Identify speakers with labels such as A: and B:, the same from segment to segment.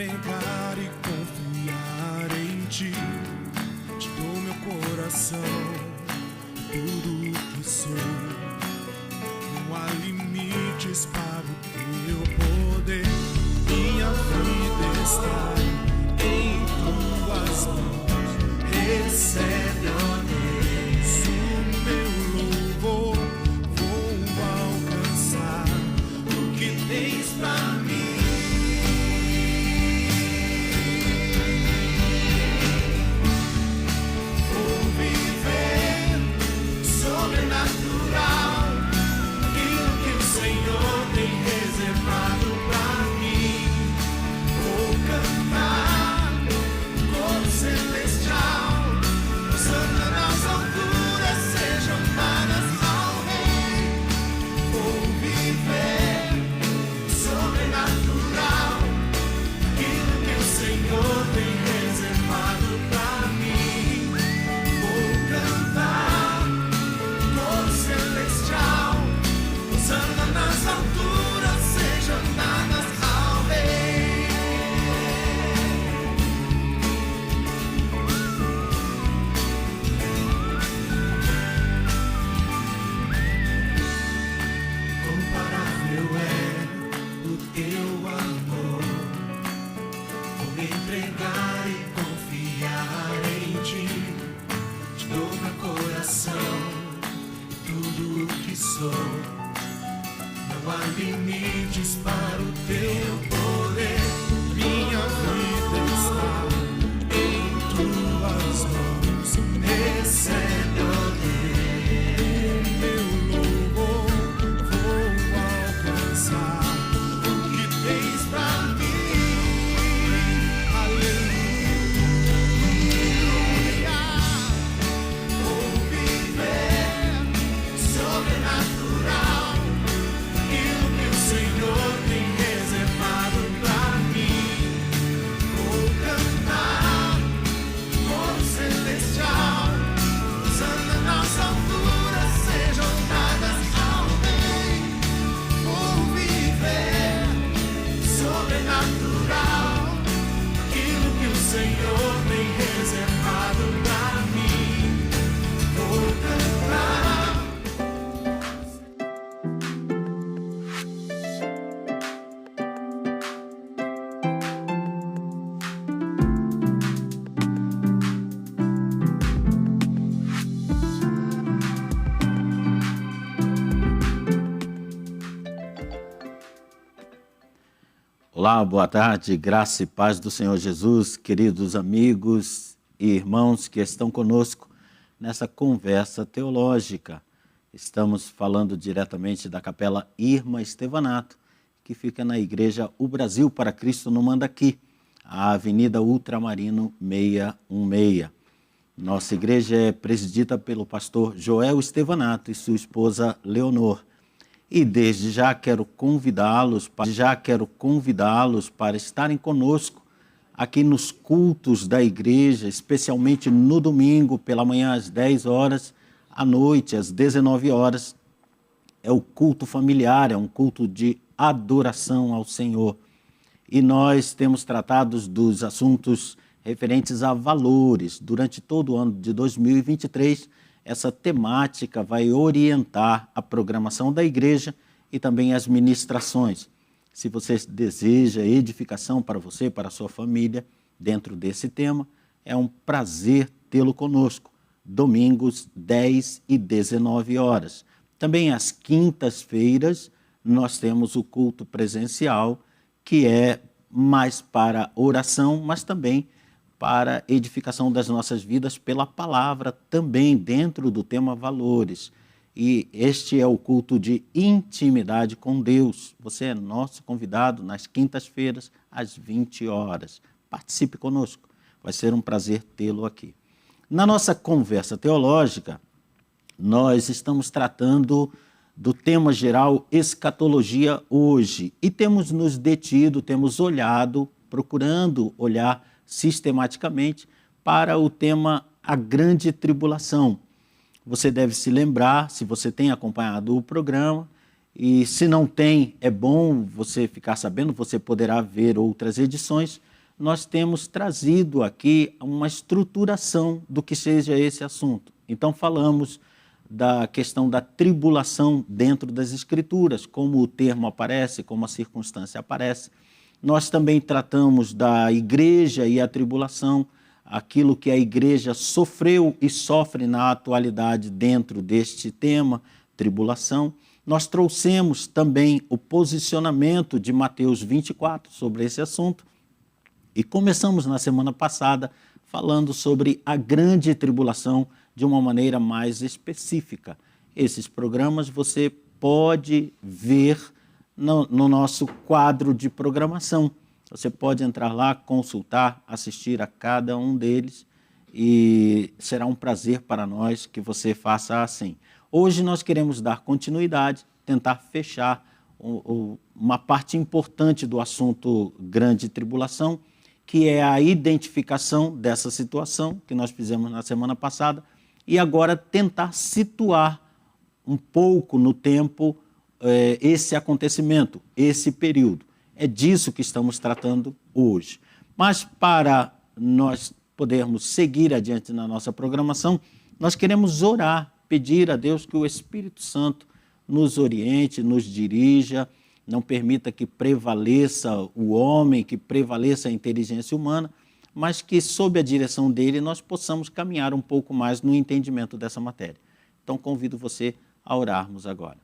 A: entregar e confiar em ti. Te dou meu coração, tudo que sou. Não há limites para o teu poder. Minha vida está em tuas mãos. Recebe, ó Deus, o meu louvor. Vou alcançar o que tens pra mim. Não há limites para o teu poder. Minha vida está em tuas mãos. Recebe, ó Deus, meu louvor. Vou alcançar o que tens pra mim. Aleluia. Vou viver sobrenatural. Senhor tem reservado pra mim. Vou cantar como celestial, usando nas alturas sejam dadas ao bem. Vou viver sobrenatural, aquilo que o Senhor tem reservado pra mim. Vou cantar.
B: Olá, boa tarde, graça e paz do Senhor Jesus, queridos amigos e irmãos que estão conosco nessa conversa teológica. Estamos falando diretamente da Capela Irma Estevanato, que fica na Igreja O Brasil para Cristo no Mandaqui, a Avenida Ultramarino 616. Nossa igreja é presidida pelo pastor Joel Estevanato e sua esposa Leonor. E desde já quero convidá-los para estarem conosco aqui nos cultos da igreja, especialmente no domingo, pela manhã às 10 horas, à noite às 19 horas. É o culto familiar, é um culto de adoração ao Senhor. E nós temos tratado dos assuntos referentes a valores. Durante todo o ano de 2023, essa temática vai orientar a programação da igreja e também as ministrações. Se você deseja edificação para você, para a sua família, dentro desse tema, é um prazer tê-lo conosco. Domingos, 10 e 19 horas. Também às quintas-feiras, nós temos o culto presencial, que é mais para oração, mas também para edificação das nossas vidas pela palavra, também dentro do tema valores. E este é o culto de intimidade com Deus. Você é nosso convidado nas quintas-feiras, às 20 horas. Participe conosco, vai ser um prazer tê-lo aqui. Na nossa conversa teológica, nós estamos tratando do tema geral escatologia hoje. E temos nos detido, temos olhado, procurando olhar sistematicamente para o tema a grande tribulação. Você deve se lembrar, se você tem acompanhado o programa, e se não tem, é bom você ficar sabendo, você poderá ver outras edições, nós temos trazido aqui uma estruturação do que seja esse assunto. Então, falamos da questão da tribulação dentro das Escrituras, como o termo aparece, como a circunstância aparece. Nós também tratamos da igreja e a tribulação, aquilo que a igreja sofreu e sofre na atualidade dentro deste tema, tribulação. Nós trouxemos também o posicionamento de Mateus 24 sobre esse assunto e começamos na semana passada falando sobre a grande tribulação de uma maneira mais específica. Esses programas você pode ver no nosso quadro de programação. Você pode entrar lá, consultar, assistir a cada um deles e será um prazer para nós que você faça assim. Hoje nós queremos dar continuidade, tentar fechar uma parte importante do assunto grande tribulação, que é a identificação dessa situação que nós fizemos na semana passada e agora tentar situar um pouco no tempo esse acontecimento, esse período. É disso que estamos tratando hoje. Mas para nós podermos seguir adiante na nossa programação, nós queremos orar, pedir a Deus que o Espírito Santo nos oriente, nos dirija, não permita que prevaleça o homem, que prevaleça a inteligência humana, mas que sob a direção dele nós possamos caminhar um pouco mais no entendimento dessa matéria. Então convido você a orarmos agora.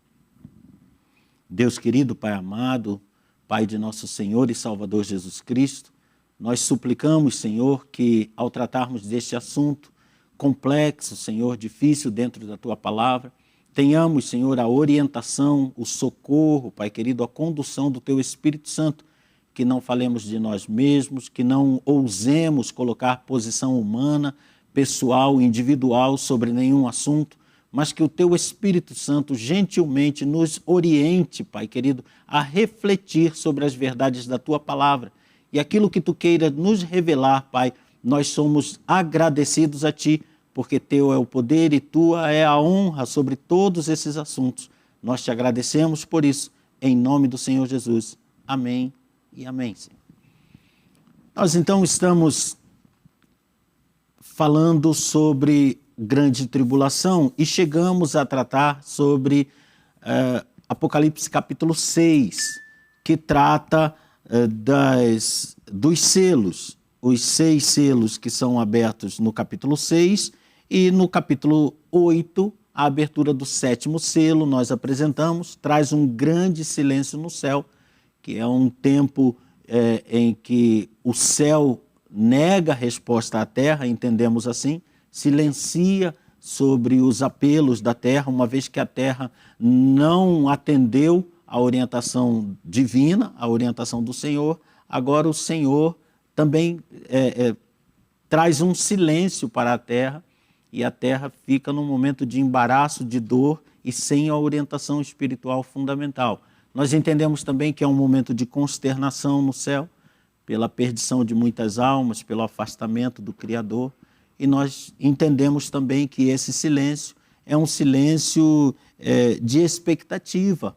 B: Deus querido, Pai amado, Pai de nosso Senhor e Salvador Jesus Cristo, nós suplicamos, Senhor, que ao tratarmos deste assunto complexo, Senhor, difícil dentro da Tua palavra, tenhamos, Senhor, a orientação, o socorro, Pai querido, a condução do Teu Espírito Santo, que não falemos de nós mesmos, que não ousemos colocar posição humana, pessoal, individual sobre nenhum assunto, mas que o Teu Espírito Santo gentilmente nos oriente, Pai querido, a refletir sobre as verdades da Tua palavra. E aquilo que Tu queira nos revelar, Pai, nós somos agradecidos a Ti, porque Teu é o poder e Tua é a honra sobre todos esses assuntos. Nós Te agradecemos por isso, em nome do Senhor Jesus. Amém e amém, Senhor. Nós então estamos falando sobre grande tribulação e chegamos a tratar sobre Apocalipse capítulo 6, que trata dos selos, os 6 selos que são abertos no capítulo 6 e no capítulo 8, a abertura do 7º selo, nós apresentamos, traz um grande silêncio no céu, que é um tempo em que o céu nega a resposta à terra, entendemos assim, silencia sobre os apelos da terra, uma vez que a terra não atendeu à orientação divina, à orientação do Senhor, agora o Senhor também traz um silêncio para a terra e a terra fica num momento de embaraço, de dor e sem a orientação espiritual fundamental. Nós entendemos também que é um momento de consternação no céu, pela perdição de muitas almas, pelo afastamento do Criador. E nós entendemos também que esse silêncio é um silêncio de expectativa,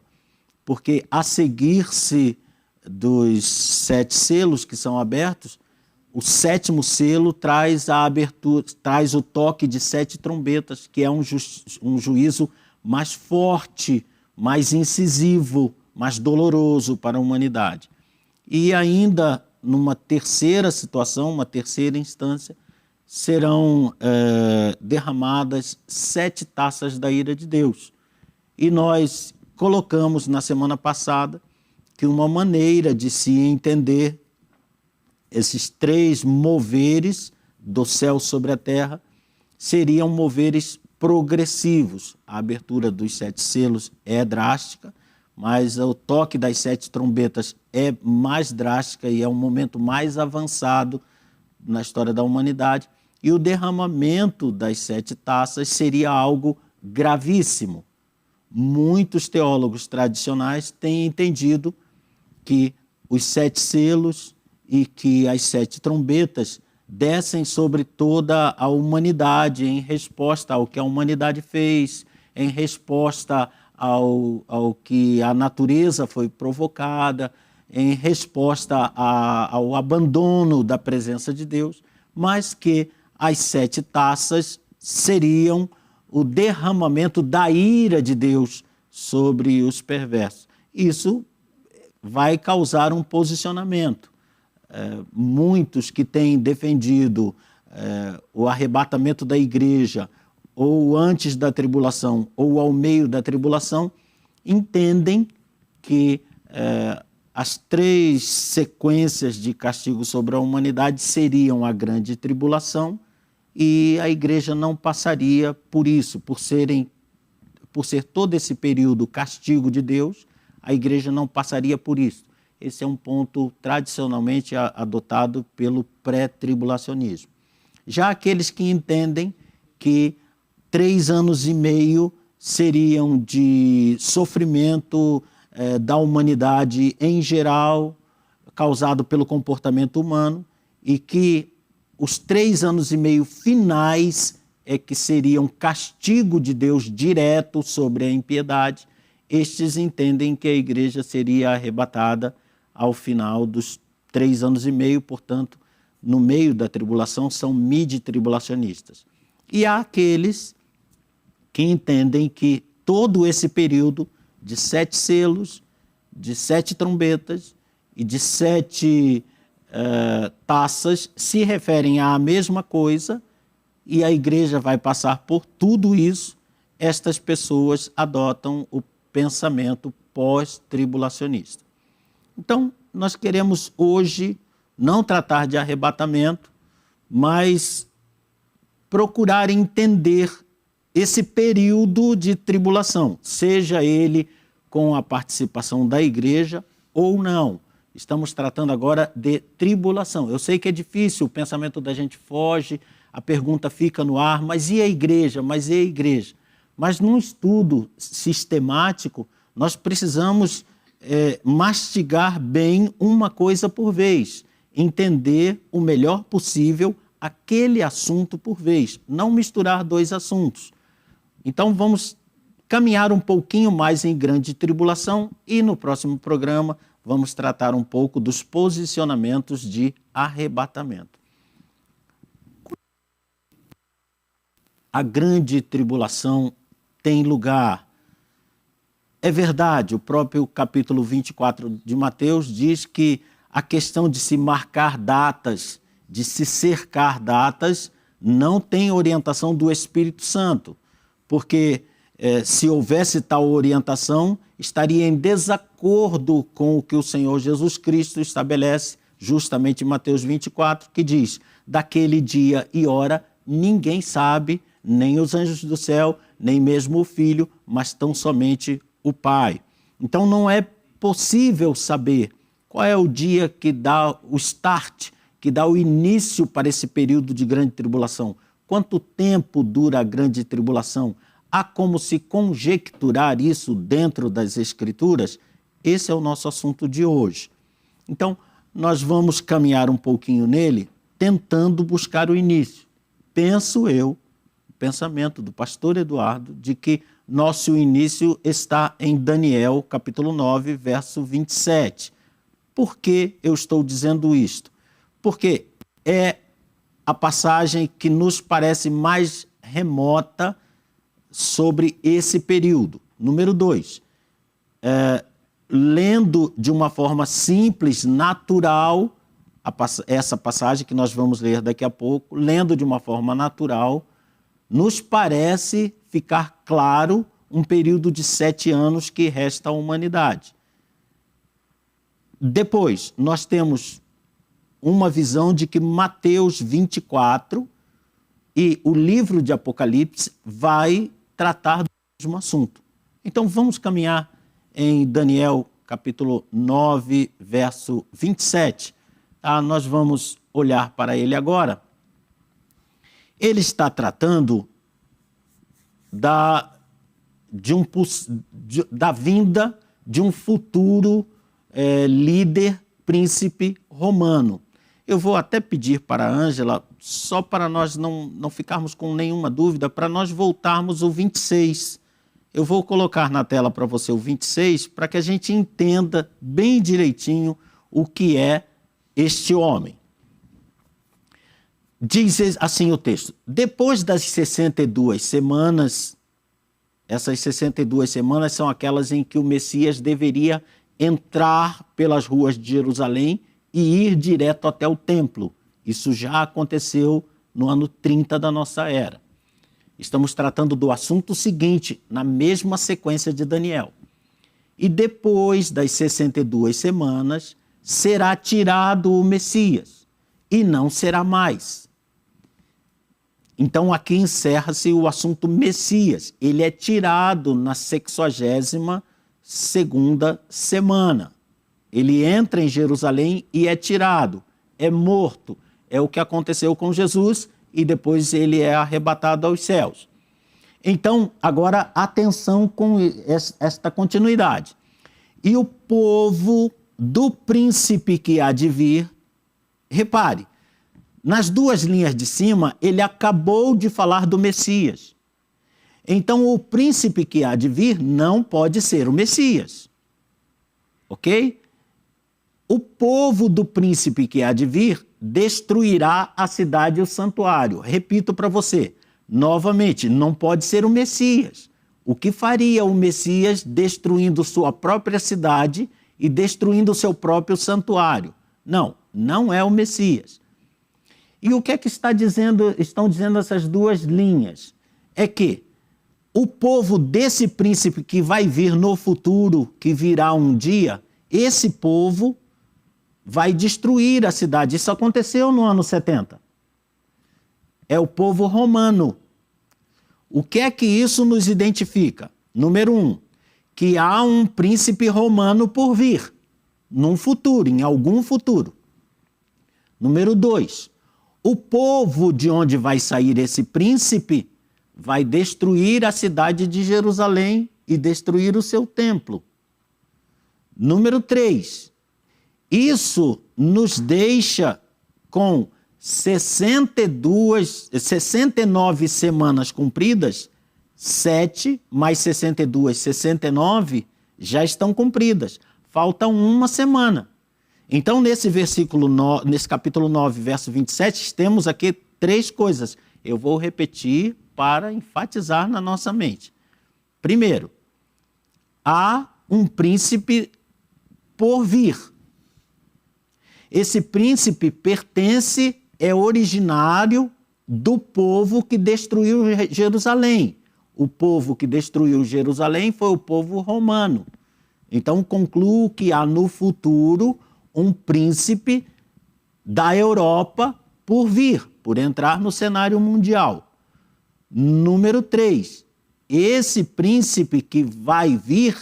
B: porque a seguir-se dos 7 selos que são abertos, o 7º selo traz a abertura, traz o toque de 7 trombetas, que é um juízo mais forte, mais incisivo, mais doloroso para a humanidade. E ainda numa terceira situação, uma terceira instância, serão derramadas 7 taças da ira de Deus. E nós colocamos na semana passada que uma maneira de se entender esses 3 moveres do céu sobre a terra seriam moveres progressivos. A abertura dos 7 selos é drástica, mas o toque das 7 trombetas é mais drástica e é um momento mais avançado na história da humanidade. E o derramamento das 7 taças seria algo gravíssimo. Muitos teólogos tradicionais têm entendido que os 7 selos e que as 7 trombetas descem sobre toda a humanidade em resposta ao que a humanidade fez, em resposta ao que a natureza foi provocada, em resposta ao abandono da presença de Deus, mas que as 7 taças seriam o derramamento da ira de Deus sobre os perversos. Isso vai causar um posicionamento. Muitos que têm defendido o arrebatamento da igreja, ou antes da tribulação, ou ao meio da tribulação, entendem que as 3 sequências de castigo sobre a humanidade seriam a grande tribulação, e a igreja não passaria por isso, por ser todo esse período castigo de Deus, a igreja não passaria por isso. Esse é um ponto tradicionalmente adotado pelo pré-tribulacionismo. Já aqueles que entendem que 3 anos e meio seriam de sofrimento da humanidade em geral, causado pelo comportamento humano, e que os 3 anos e meio finais é que seriam castigo de Deus direto sobre a impiedade. Estes entendem que a igreja seria arrebatada ao final dos 3 anos e meio, portanto, no meio da tribulação, são mid-tribulacionistas. E há aqueles que entendem que todo esse período de 7 selos, de 7 trombetas e de 7 taças se referem à mesma coisa, e a igreja vai passar por tudo isso. Estas pessoas adotam o pensamento pós-tribulacionista. Então, nós queremos hoje não tratar de arrebatamento, mas procurar entender esse período de tribulação, seja ele com a participação da igreja ou não. Estamos tratando agora de tribulação. Eu sei que é difícil, o pensamento da gente foge, a pergunta fica no ar, mas e a igreja? Mas e a igreja? Mas num estudo sistemático, nós precisamos mastigar bem uma coisa por vez, entender o melhor possível aquele assunto por vez, não misturar 2 assuntos. Então vamos caminhar um pouquinho mais em grande tribulação e no próximo programa vamos tratar um pouco dos posicionamentos de arrebatamento. A grande tribulação tem lugar. É verdade, o próprio capítulo 24 de Mateus diz que a questão de se marcar datas, de se cercar datas, não tem orientação do Espírito Santo, porque se houvesse tal orientação, estaria em desacordo com o que o Senhor Jesus Cristo estabelece justamente em Mateus 24, que diz: daquele dia e hora ninguém sabe, nem os anjos do céu, nem mesmo o Filho, mas tão somente o Pai. Então não é possível saber qual é o dia que dá o start, que dá o início para esse período de grande tribulação. Quanto tempo dura a grande tribulação? Há como se conjecturar isso dentro das Escrituras? Esse é o nosso assunto de hoje. Então, nós vamos caminhar um pouquinho nele, tentando buscar o início. Penso eu, o pensamento do pastor Eduardo, de que nosso início está em Daniel, capítulo 9, verso 27. Por que eu estou dizendo isto? Porque é a passagem que nos parece mais remota sobre esse período. Número 2, lendo de uma forma simples, natural, essa passagem que nós vamos ler daqui a pouco, lendo de uma forma natural, nos parece ficar claro um período de 7 anos que resta à humanidade. Depois, nós temos uma visão de que Mateus 24 e o livro de Apocalipse vai tratar do mesmo assunto. Então vamos caminhar em Daniel capítulo 9, verso 27. Nós vamos olhar para ele agora. Ele está tratando da vinda de um futuro líder, príncipe romano. Eu vou até pedir para a Ângela, só para nós não ficarmos com nenhuma dúvida, para nós voltarmos o 26. Eu vou colocar na tela para você o 26, para que a gente entenda bem direitinho o que é este homem. Diz assim o texto: depois das 62 semanas, essas 62 semanas são aquelas em que o Messias deveria entrar pelas ruas de Jerusalém e ir direto até o templo. Isso já aconteceu no ano 30 da nossa era. Estamos tratando do assunto seguinte, na mesma sequência de Daniel. E depois das 62 semanas, será tirado o Messias, e não será mais. Então aqui encerra-se o assunto Messias. Ele é tirado na 62ª semana. Ele entra em Jerusalém e é tirado, é morto. É o que aconteceu com Jesus e depois ele é arrebatado aos céus. Então, agora, atenção com esta continuidade. E o povo do príncipe que há de vir, repare, nas duas linhas de cima, ele acabou de falar do Messias. Então, o príncipe que há de vir não pode ser o Messias. Ok? O povo do príncipe que há de vir destruirá a cidade e o santuário. Repito para você, novamente, não pode ser o Messias. O que faria o Messias destruindo sua própria cidade e destruindo seu próprio santuário? Não, não é o Messias. E o que é que estão dizendo essas duas linhas? É que o povo desse príncipe que vai vir no futuro, que virá um dia, esse povo vai destruir a cidade. Isso aconteceu no ano 70. É o povo romano. O que é que isso nos identifica? Número 1, que há um príncipe romano por vir, num futuro, em algum futuro. Número 2, o povo de onde vai sair esse príncipe vai destruir a cidade de Jerusalém e destruir o seu templo. Número 3, isso nos deixa com 69 semanas cumpridas, 7 mais 62, 69 já estão cumpridas. Falta uma semana. Então, nesse capítulo 9, verso 27, temos aqui 3 coisas. Eu vou repetir para enfatizar na nossa mente. Primeiro, há um príncipe por vir. Esse príncipe é originário do povo que destruiu Jerusalém. O povo que destruiu Jerusalém foi o povo romano. Então, concluo que há no futuro um príncipe da Europa por vir, por entrar no cenário mundial. Número 3, esse príncipe que vai vir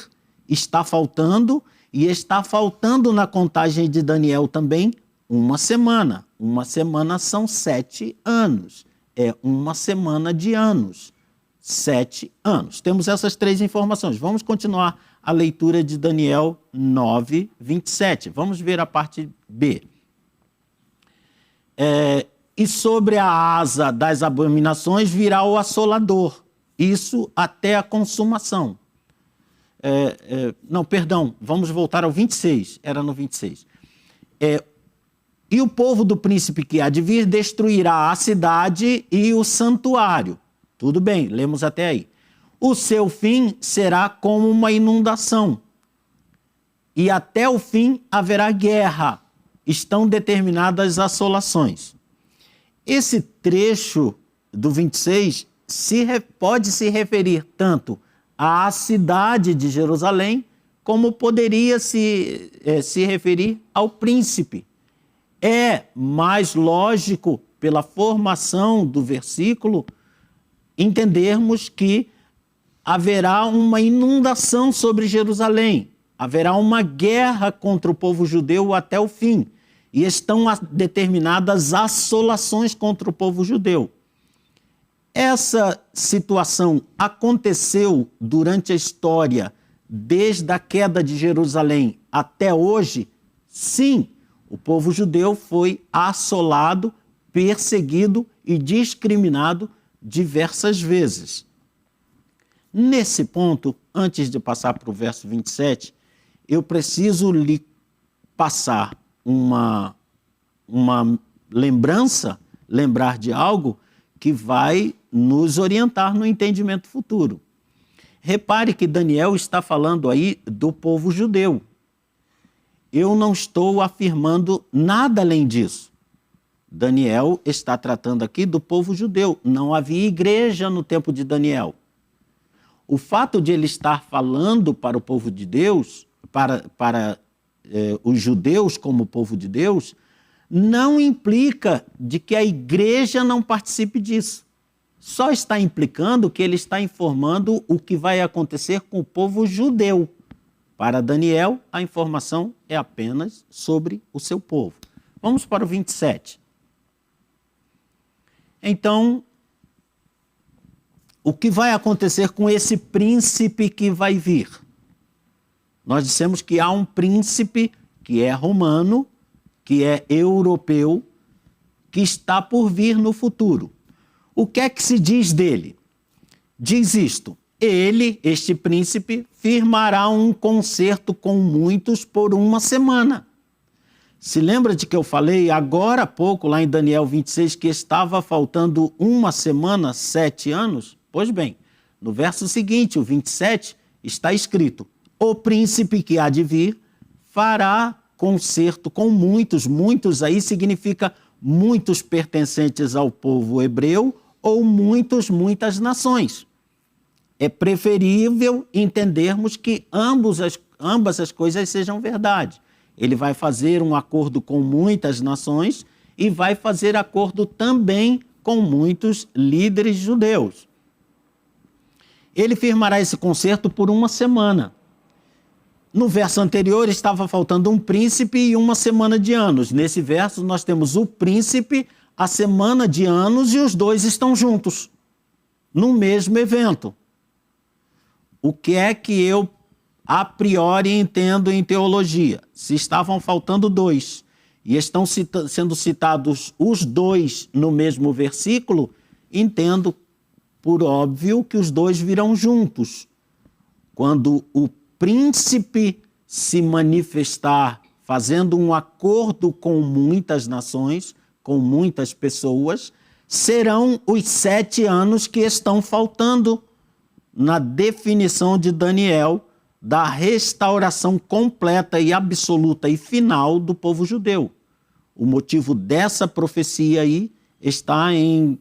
B: está faltando, e está faltando na contagem de Daniel também uma semana. Uma semana são 7 anos. É uma semana de anos. 7 anos. Temos essas 3 informações. Vamos continuar a leitura de Daniel 9, 27. Vamos ver a parte B. E sobre a asa das abominações virá o assolador. Isso até a consumação. Não, perdão, vamos voltar ao 26. Era no 26. E o povo do príncipe que há de vir destruirá a cidade e o santuário. Tudo bem, lemos até aí. O seu fim será como uma inundação. E até o fim haverá guerra. Estão determinadas assolações. Esse trecho do 26 pode se referir tanto à cidade de Jerusalém, como poderia se referir ao príncipe. É mais lógico, pela formação do versículo, entendermos que haverá uma inundação sobre Jerusalém, haverá uma guerra contra o povo judeu até o fim, e estão determinadas assolações contra o povo judeu. Essa situação aconteceu durante a história, desde a queda de Jerusalém até hoje? Sim, o povo judeu foi assolado, perseguido e discriminado diversas vezes. Nesse ponto, antes de passar para o verso 27, eu preciso lhe passar uma lembrança, lembrar de algo que vai nos orientar no entendimento futuro. Repare que Daniel está falando aí do povo judeu. Eu não estou afirmando nada além disso. Daniel está tratando aqui do povo judeu. Não havia igreja no tempo de Daniel. O fato de ele estar falando para o povo de Deus, para os judeus como povo de Deus, não implica de que a igreja não participe disso. Só está implicando que ele está informando o que vai acontecer com o povo judeu. Para Daniel, a informação é apenas sobre o seu povo. Vamos para o 27. Então, o que vai acontecer com esse príncipe que vai vir? Nós dissemos que há um príncipe que é romano, que é europeu, que está por vir no futuro. O que é que se diz dele? Diz isto: ele, este príncipe, firmará um concerto com muitos por uma semana. Se lembra de que eu falei agora há pouco, lá em Daniel 26, que estava faltando uma semana, 7 anos? Pois bem, no verso seguinte, o 27, está escrito: o príncipe que há de vir fará concerto com muitos. Muitos aí significa muitos pertencentes ao povo hebreu ou muitas nações. É preferível entendermos que ambas as coisas sejam verdade. Ele vai fazer um acordo com muitas nações e vai fazer acordo também com muitos líderes judeus. Ele firmará esse concerto por uma semana. No verso anterior estava faltando um príncipe e uma semana de anos. Nesse verso nós temos o príncipe, a semana de anos e os dois estão juntos, no mesmo evento. O que é que eu a priori entendo em teologia? Se estavam faltando 2 e estão sendo citados os 2 no mesmo versículo, entendo por óbvio que os 2 virão juntos. Quando o príncipe se manifestar fazendo um acordo com muitas nações, com muitas pessoas, serão os 7 anos que estão faltando na definição de Daniel da restauração completa e absoluta e final do povo judeu. O motivo dessa profecia aí está em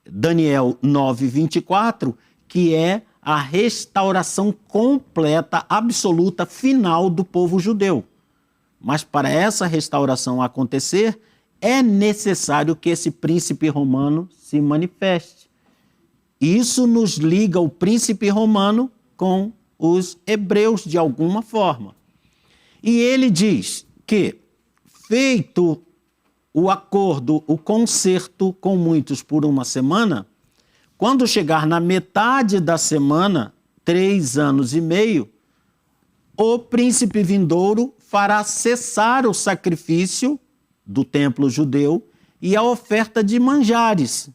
B: Daniel 9:24, que é a restauração completa, absoluta, final do povo judeu. Mas para essa restauração acontecer, é necessário que esse príncipe romano se manifeste. Isso nos liga o príncipe romano com os hebreus de alguma forma. E ele diz que, feito o acordo, o concerto com muitos por uma semana, quando chegar na metade da semana, 3 anos e meio, o príncipe vindouro fará cessar o sacrifício do templo judeu e a oferta de manjares.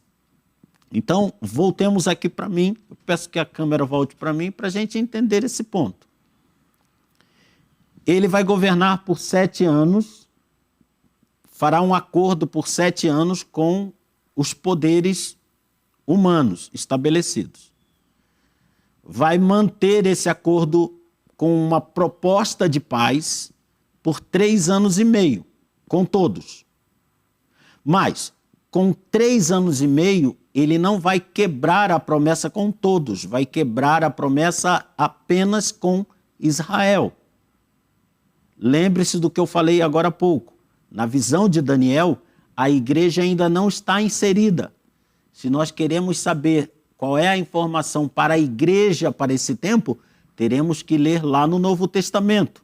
B: Então, voltemos aqui para mim. Eu peço que a câmera volte para mim para a gente entender esse ponto. Ele vai governar por 7 anos, fará um acordo por 7 anos com os poderes humanos estabelecidos. Vai manter esse acordo com uma proposta de paz por 3 anos e meio, com todos. Mas, com 3 anos e meio, ele não vai quebrar a promessa com todos, vai quebrar a promessa apenas com Israel. Lembre-se do que eu falei agora há pouco. Na visão de Daniel, a igreja ainda não está inserida. Se nós queremos saber qual é a informação para a igreja para esse tempo, teremos que ler lá no Novo Testamento.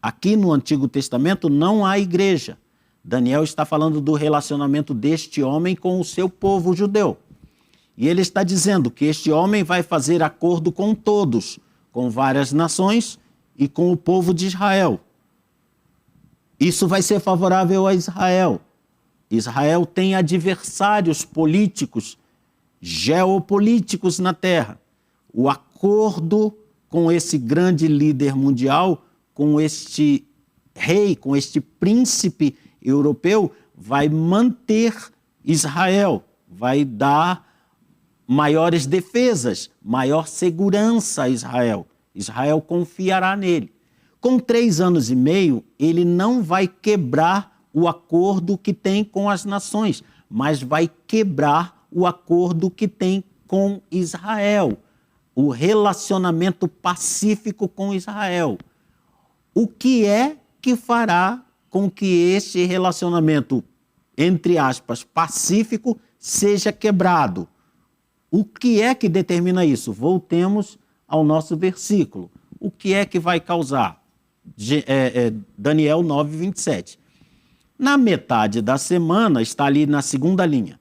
B: Aqui no Antigo Testamento não há igreja. Daniel está falando do relacionamento deste homem com o seu povo judeu. E ele está dizendo que este homem vai fazer acordo com todos, com várias nações e com o povo de Israel. Isso vai ser favorável a Israel. Israel tem adversários políticos geopolíticos na Terra. O acordo com esse grande líder mundial, com este rei, com este príncipe europeu, vai manter Israel, vai dar maiores defesas, maior segurança a Israel. Israel confiará nele. Com 3 anos e meio, ele não vai quebrar o acordo que tem com as nações, mas vai quebrar o acordo que tem com Israel, o relacionamento pacífico com Israel. O que é que fará com que este relacionamento, entre aspas, pacífico, seja quebrado? O que é que determina isso? Voltemos ao nosso versículo. O que é que vai causar? Daniel 9, 27. Na metade da semana, está ali na segunda linha.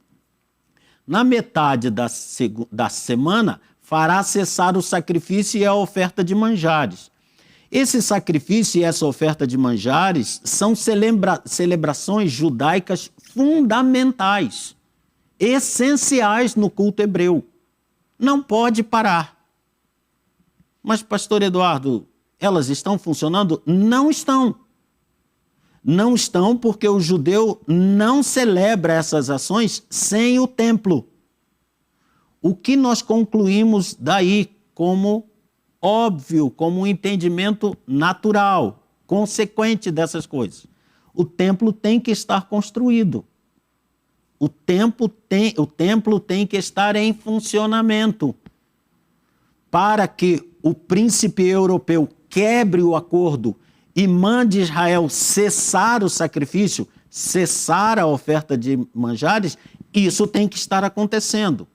B: Na metade da semana, fará cessar o sacrifício e a oferta de manjares. Esse sacrifício e essa oferta de manjares são celebrações judaicas fundamentais, essenciais no culto hebreu. Não pode parar. Mas, pastor Eduardo, elas estão funcionando? Não estão. Não estão porque o judeu não celebra essas ações sem o templo. O que nós concluímos daí como óbvio, como um entendimento natural, consequente dessas coisas? O templo tem que estar construído. O templo tem que estar em funcionamento. Para que o príncipe europeu quebre o acordo e mande Israel cessar o sacrifício, cessar a oferta de manjares, isso tem que estar acontecendo.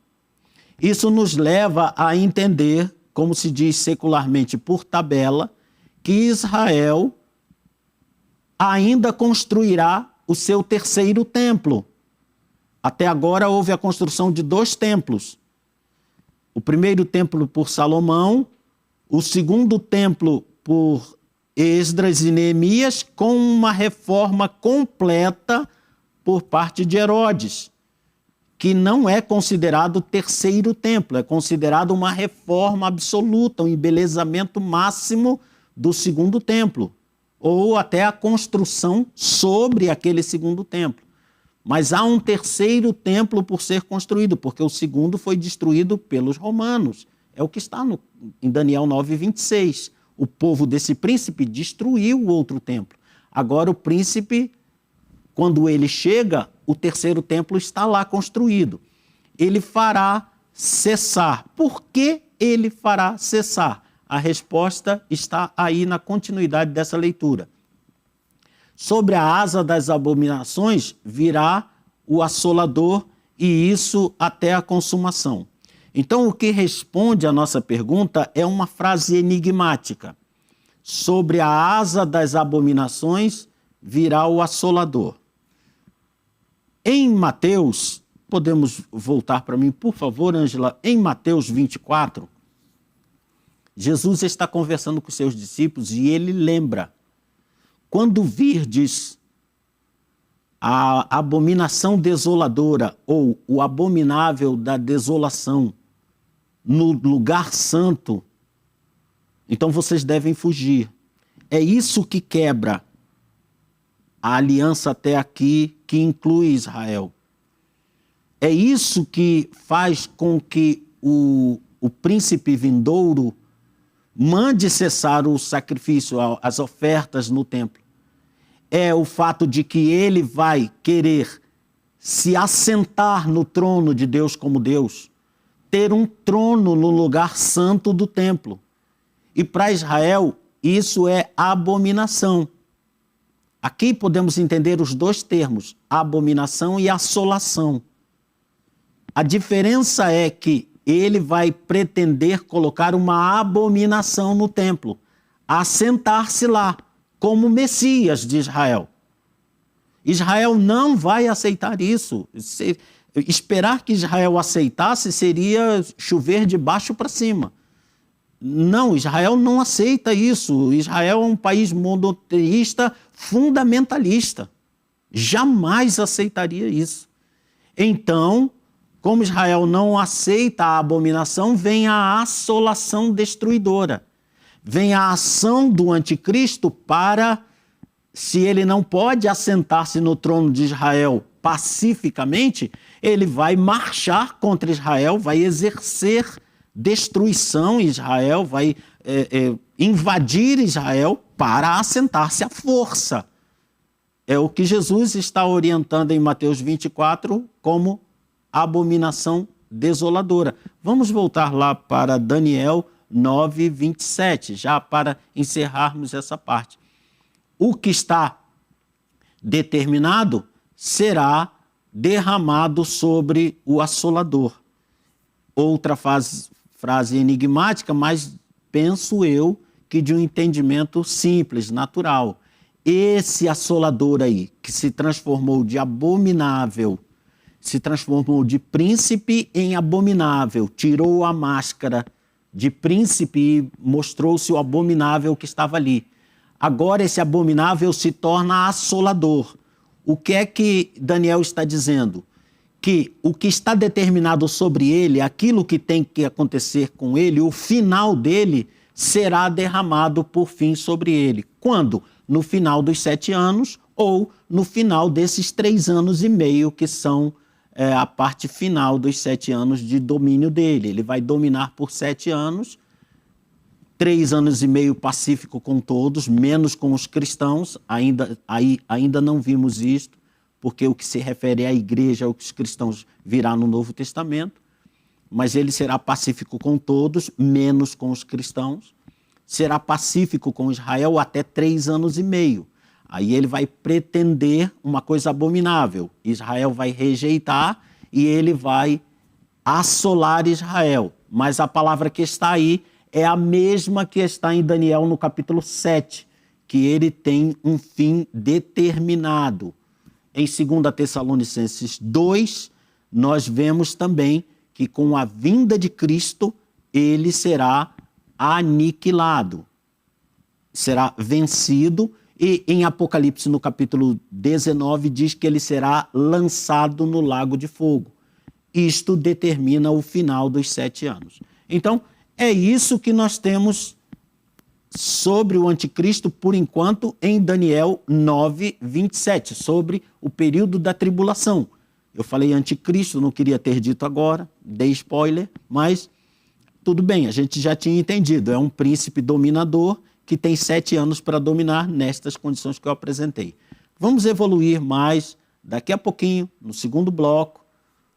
B: Isso nos leva a entender, como se diz secularmente por tabela, que Israel ainda construirá o seu terceiro templo. Até agora houve a construção de 2 templos. O primeiro templo por Salomão, o segundo templo por Esdras e Neemias, com uma reforma completa por parte de Herodes, que não é considerado o terceiro templo, é considerado uma reforma absoluta, um embelezamento máximo do segundo templo, ou até a construção sobre aquele segundo templo. Mas há um terceiro templo por ser construído, porque o segundo foi destruído pelos romanos. É o que está em Daniel 9, 26. O povo desse príncipe destruiu o outro templo. Agora o príncipe, quando ele chega, o terceiro templo está lá construído. Ele fará cessar. Por que ele fará cessar? A resposta está aí na continuidade dessa leitura. Sobre a asa das abominações virá o assolador, e isso até a consumação. Então, o que responde à nossa pergunta é uma frase enigmática. Sobre a asa das abominações virá o assolador. Em Mateus, podemos voltar para mim, por favor, Ângela? Em Mateus 24, Jesus está conversando com seus discípulos e ele lembra: quando virdes a abominação desoladora, ou o abominável da desolação, no lugar santo, então vocês devem fugir. É isso que quebra a aliança até aqui, que inclui Israel. É isso que faz com que o príncipe vindouro mande cessar o sacrifício, as ofertas no templo. É o fato de que ele vai querer se assentar no trono de Deus como Deus, ter um trono no lugar santo do templo. E para Israel, isso é abominação. Aqui podemos entender os 2 termos, abominação e assolação. A diferença é que ele vai pretender colocar uma abominação no templo, assentar-se lá, como Messias de Israel. Israel não vai aceitar isso. Esperar que Israel aceitasse seria chover de baixo para cima. Não, Israel não aceita isso. Israel é um país monoteísta fundamentalista. Jamais aceitaria isso. Então, Como Israel não aceita a abominação, vem a assolação destruidora. Vem a ação do anticristo para, se ele não pode assentar-se no trono de Israel pacificamente, ele vai marchar contra Israel, vai exercer destruição em Israel, vai invadir Israel para assentar-se à força. É o que Jesus está orientando em Mateus 24 como abominação desoladora. Vamos voltar lá para Daniel 9, 27, já para encerrarmos essa parte. O que está determinado será derramado sobre o assolador. Outra frase enigmática, mas penso eu que de um entendimento simples, natural. Esse assolador aí, que se transformou de abominável, se transformou de príncipe em abominável, tirou a máscara de príncipe e mostrou-se o abominável que estava ali. Agora esse abominável se torna assolador. O que é que Daniel está dizendo? Que o que está determinado sobre ele, aquilo que tem que acontecer com ele, o final dele será derramado por fim sobre ele. Quando? No final dos 7 anos ou no final desses 3 anos e meio que são a parte final dos 7 anos de domínio dele. Ele vai dominar por 7 anos, 3 anos e meio pacífico com todos, menos com os cristãos. Ainda não vimos isto, porque o que se refere à igreja, ao que os cristãos virá no Novo Testamento. Mas ele será pacífico com todos, menos com os cristãos. Será pacífico com Israel até 3 anos e meio. Aí ele vai pretender uma coisa abominável. Israel vai rejeitar e ele vai assolar Israel. Mas a palavra que está aí é a mesma que está em Daniel no capítulo 7, que ele tem um fim determinado. Em 2 Tessalonicenses 2, nós vemos também que com a vinda de Cristo, ele será aniquilado, será vencido. E em Apocalipse, no capítulo 19, diz que ele será lançado no lago de fogo. Isto determina o final dos 7 anos. Então, é isso que nós temos sobre o anticristo, por enquanto, em Daniel 9, 27, sobre o período da tribulação. Eu falei anticristo, não queria ter dito agora, dei spoiler, mas tudo bem, a gente já tinha entendido. É um príncipe dominador que tem 7 anos para dominar nestas condições que eu apresentei. Vamos evoluir mais daqui a pouquinho, no segundo bloco.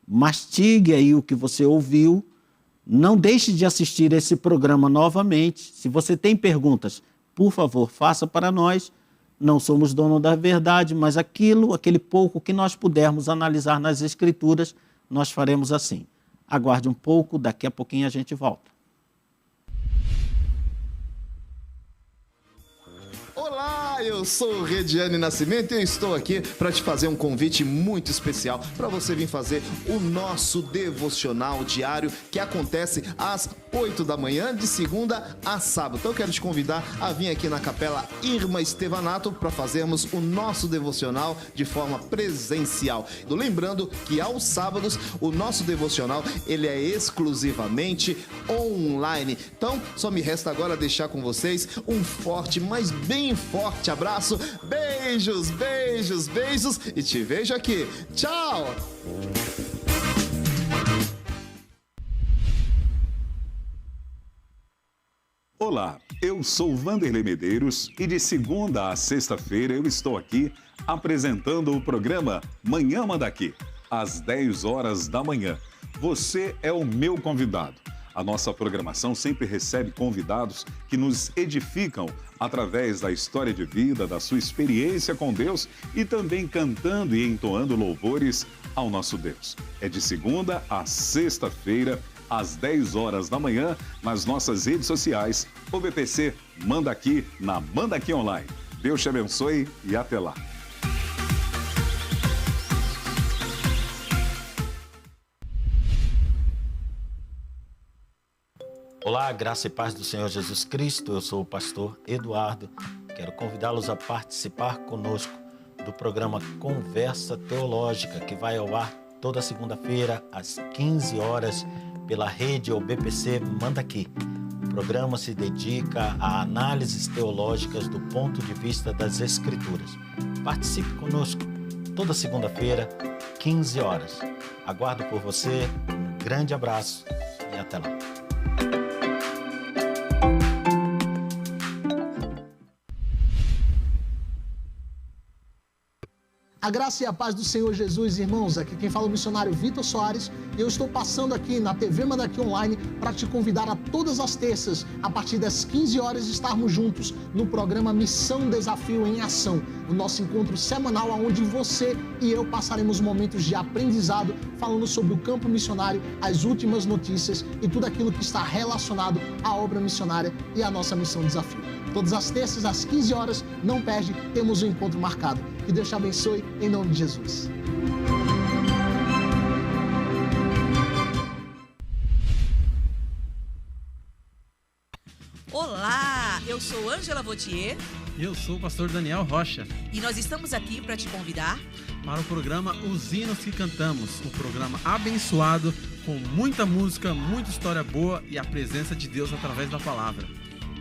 B: Mastigue aí o que você ouviu. Não deixe de assistir esse programa novamente. Se você tem perguntas, por favor, faça para nós. Não somos dono da verdade, mas aquele pouco que nós pudermos analisar nas Escrituras, nós faremos assim. Aguarde um pouco, daqui a pouquinho a gente volta.
C: Olá, eu sou o Rediane Nascimento e eu estou aqui para te fazer um convite muito especial para você vir fazer o nosso devocional diário que acontece às 8 da manhã, de segunda a sábado. Então eu quero te convidar a vir aqui na Capela Irma Estevanato para fazermos o nosso devocional de forma presencial. Lembrando que aos sábados o nosso devocional ele é exclusivamente online. Então só me resta agora deixar com vocês um forte, mas bem forte abraço. Beijos, beijos, beijos e te vejo aqui. Tchau!
D: Olá, eu sou Vanderlei Medeiros e de segunda a sexta-feira eu estou aqui apresentando o programa Manhã Manda Aqui, às 10 horas da manhã. Você é o meu convidado. A nossa programação sempre recebe convidados que nos edificam através da história de vida, da sua experiência com Deus e também cantando e entoando louvores ao nosso Deus. É de segunda a sexta-feira, às 10 horas da manhã, nas nossas redes sociais, o BPC Manda Aqui na Manda Aqui Online. Deus te abençoe e até lá.
B: Olá, graça e paz do Senhor Jesus Cristo. Eu sou o pastor Eduardo. Quero convidá-los a participar conosco do programa Conversa Teológica, que vai ao ar toda segunda-feira, às 15 horas, pela rede OBPC Manda Aqui. O programa se dedica a análises teológicas do ponto de vista das Escrituras. Participe conosco toda segunda-feira, 15 horas. Aguardo por você, um grande abraço e até lá.
E: A graça e a paz do Senhor Jesus, irmãos. Aqui quem fala é o missionário Vitor Soares e eu estou passando aqui na TV Manda Aqui Online para te convidar a todas as terças, a partir das 15 horas, estarmos juntos no programa Missão Desafio em Ação, o nosso encontro semanal onde você e eu passaremos momentos de aprendizado falando sobre o campo missionário, as últimas notícias e tudo aquilo que está relacionado à obra missionária e à nossa Missão Desafio. Todas as terças, às 15 horas, não perde, temos um encontro marcado. Que Deus te abençoe, em nome de Jesus.
F: Olá, eu sou Ângela Vautier.
G: Eu sou o pastor Daniel Rocha.
F: E nós estamos aqui para te convidar
G: para o programa Os Hinos que Cantamos, um programa abençoado com muita música, muita história boa e a presença de Deus através da palavra.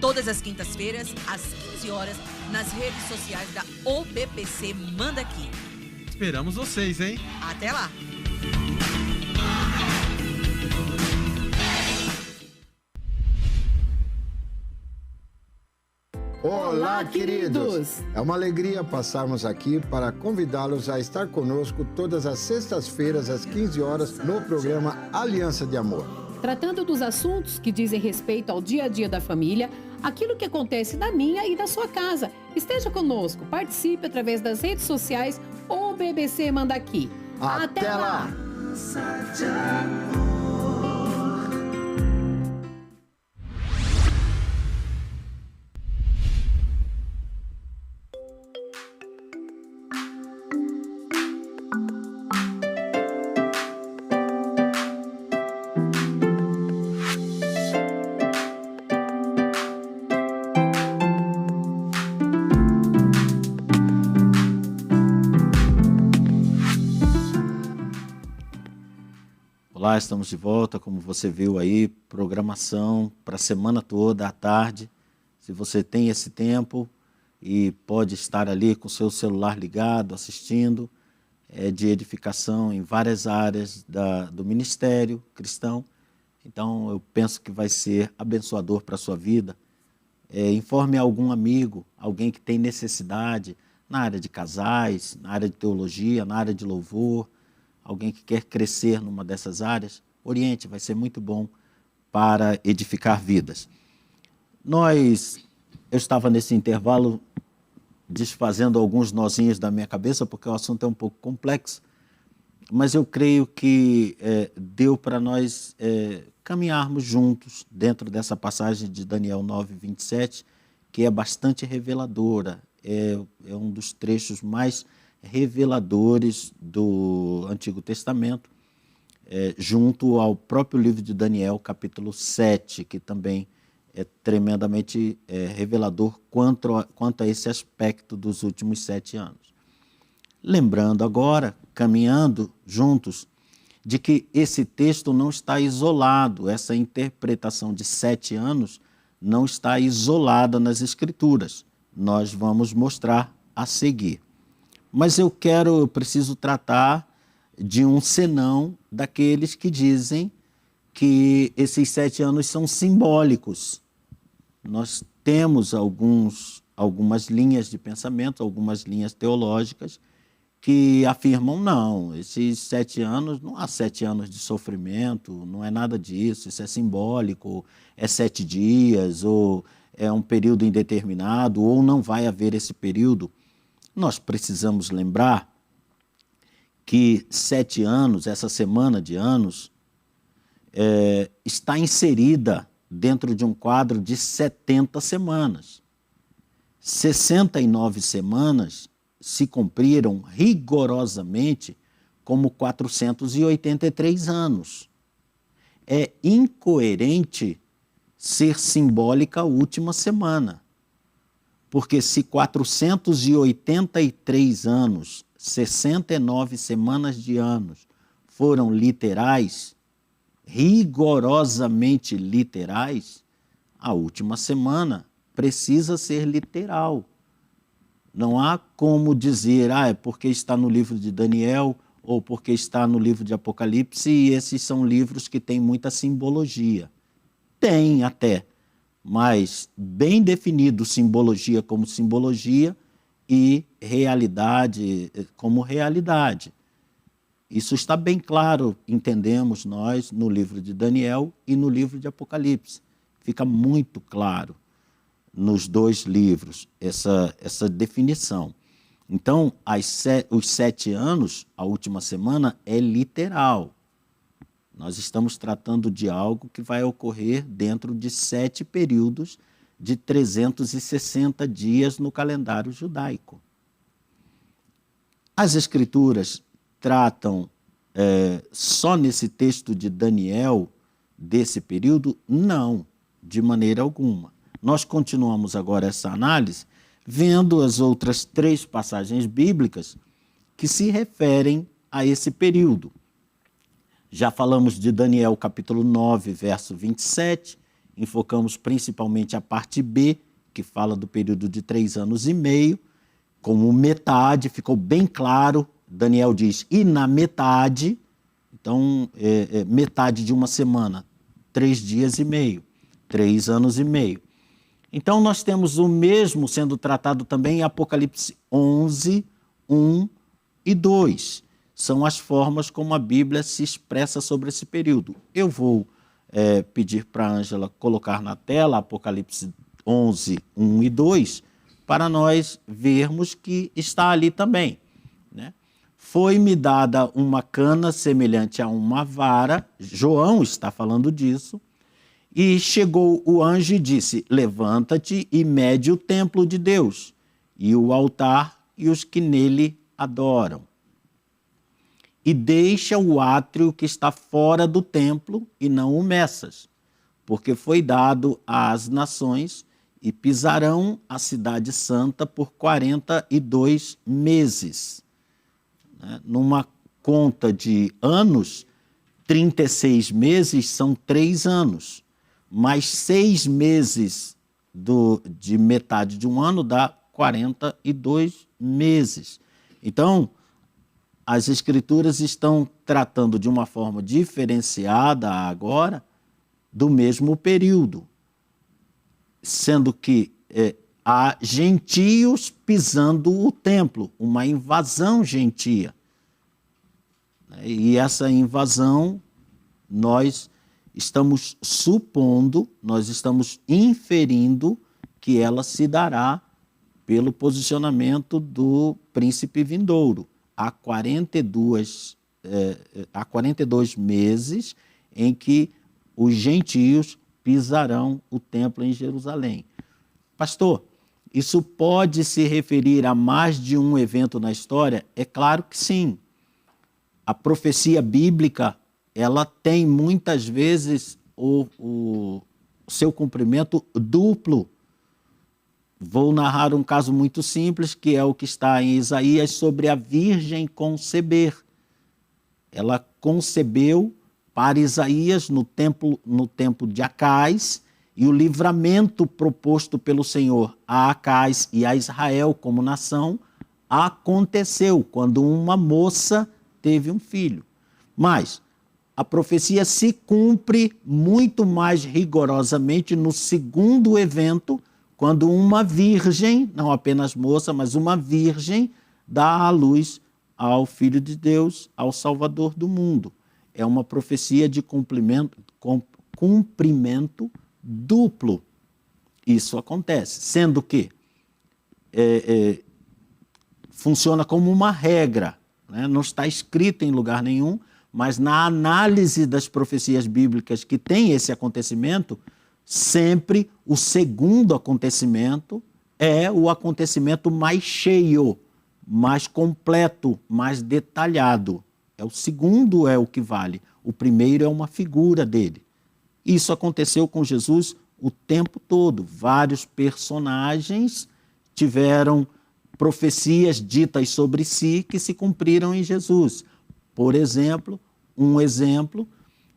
F: Todas as quintas-feiras, às 15 horas, nas redes sociais da OBPC Manda Aqui.
G: Esperamos vocês, hein?
F: Até lá!
H: Olá, queridos! É uma alegria passarmos aqui para convidá-los a estar conosco todas as sextas-feiras, às 15 horas, no programa Aliança de Amor.
I: Tratando dos assuntos que dizem respeito ao dia a dia da família, aquilo que acontece na minha e na sua casa. Esteja conosco, participe através das redes sociais ou BBC Manda Aqui.
H: Até lá!
B: Olá, estamos de volta, como você viu aí, programação para a semana toda, à tarde. Se você tem esse tempo e pode estar ali com o seu celular ligado, assistindo, é de edificação em várias áreas do ministério cristão. Então, eu penso que vai ser abençoador para a sua vida. Informe algum amigo, alguém que tem necessidade na área de casais, na área de teologia, na área de louvor, alguém que quer crescer numa dessas áreas, oriente, vai ser muito bom para edificar vidas. Eu estava nesse intervalo desfazendo alguns nozinhos da minha cabeça, porque o assunto é um pouco complexo, mas eu creio que deu para nós caminharmos juntos dentro dessa passagem de Daniel 9:27, que é bastante reveladora, é um dos trechos mais reveladores do Antigo Testamento, junto ao próprio livro de Daniel, capítulo 7, que também é tremendamente revelador quanto a esse aspecto dos últimos 7 anos. Lembrando agora, caminhando juntos, de que esse texto não está isolado, essa interpretação de 7 anos não está isolada nas Escrituras. Nós vamos mostrar a seguir. Mas eu preciso tratar de um senão daqueles que dizem que esses 7 anos são simbólicos. Nós temos algumas linhas de pensamento, algumas linhas teológicas que afirmam, não, esses 7 anos, não há 7 anos de sofrimento, não é nada disso, isso é simbólico, é 7 dias, ou é um período indeterminado, ou não vai haver esse período. Nós precisamos lembrar que 7 anos, essa semana de anos, está inserida dentro de um quadro de 70 semanas. 69 semanas se cumpriram rigorosamente como 483 anos. É incoerente ser simbólica a última semana. Porque se 483 anos, 69 semanas de anos, foram literais, rigorosamente literais, a última semana precisa ser literal. Não há como dizer, é porque está no livro de Daniel ou porque está no livro de Apocalipse, e esses são livros que têm muita simbologia. Tem até, mas bem definido simbologia como simbologia e realidade como realidade. Isso está bem claro, entendemos nós, no livro de Daniel e no livro de Apocalipse. Fica muito claro nos dois livros essa definição. Então, os 7 anos, a última semana, é literal. Nós estamos tratando de algo que vai ocorrer dentro de 7 períodos de 360 dias no calendário judaico. As Escrituras tratam só nesse texto de Daniel desse período? Não, de maneira alguma. Nós continuamos agora essa análise vendo as outras 3 passagens bíblicas que se referem a esse período. Já falamos de Daniel capítulo 9, verso 27, enfocamos principalmente a parte B, que fala do período de 3 anos e meio, como metade, ficou bem claro, Daniel diz, e na metade, então metade de uma semana, 3 dias e meio, 3 anos e meio. Então nós temos o mesmo sendo tratado também em Apocalipse 11, 1 e 2. São as formas como a Bíblia se expressa sobre esse período. Eu vou pedir para a Ângela colocar na tela Apocalipse 11, 1 e 2, para nós vermos que está ali também, né? Foi-me dada uma cana semelhante a uma vara, João está falando disso, e chegou o anjo e disse, levanta-te e mede o templo de Deus, e o altar e os que nele adoram. E deixa o átrio que está fora do templo e não o meças, porque foi dado às nações e pisarão a cidade santa por 42 meses. Numa conta de anos, 36 meses são 3 anos, mais 6 meses de metade de um ano dá 42 meses. Então, as Escrituras estão tratando de uma forma diferenciada agora do mesmo período, sendo que há gentios pisando o templo, uma invasão gentia. E essa invasão, nós estamos supondo, nós estamos inferindo que ela se dará pelo posicionamento do príncipe vindouro. Há 42 meses em que os gentios pisarão o templo em Jerusalém. Pastor, isso pode se referir a mais de um evento na história? É claro que sim. A profecia bíblica, ela tem muitas vezes o seu cumprimento duplo. Vou narrar um caso muito simples, que é o que está em Isaías, sobre a virgem conceber. Ela concebeu para Isaías no tempo de Acais, e o livramento proposto pelo Senhor a Acais e a Israel como nação aconteceu quando uma moça teve um filho. Mas a profecia se cumpre muito mais rigorosamente no segundo evento, quando uma virgem, não apenas moça, mas uma virgem, dá à luz ao Filho de Deus, ao Salvador do mundo. É uma profecia de cumprimento duplo. Isso acontece, sendo que funciona como uma regra, né? Não está escrito em lugar nenhum, mas na análise das profecias bíblicas que tem esse acontecimento, sempre o segundo acontecimento é o acontecimento mais cheio, mais completo, mais detalhado. O segundo é o que vale. O primeiro é uma figura dele. Isso aconteceu com Jesus o tempo todo. Vários personagens tiveram profecias ditas sobre si que se cumpriram em Jesus. Por exemplo, um exemplo.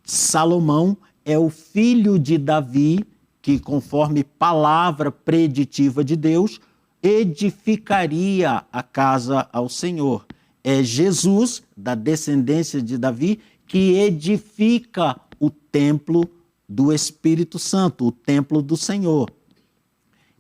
B: Salomão é o filho de Davi, que, conforme palavra preditiva de Deus, edificaria a casa ao Senhor. É Jesus, da descendência de Davi, que edifica o templo do Espírito Santo, o templo do Senhor.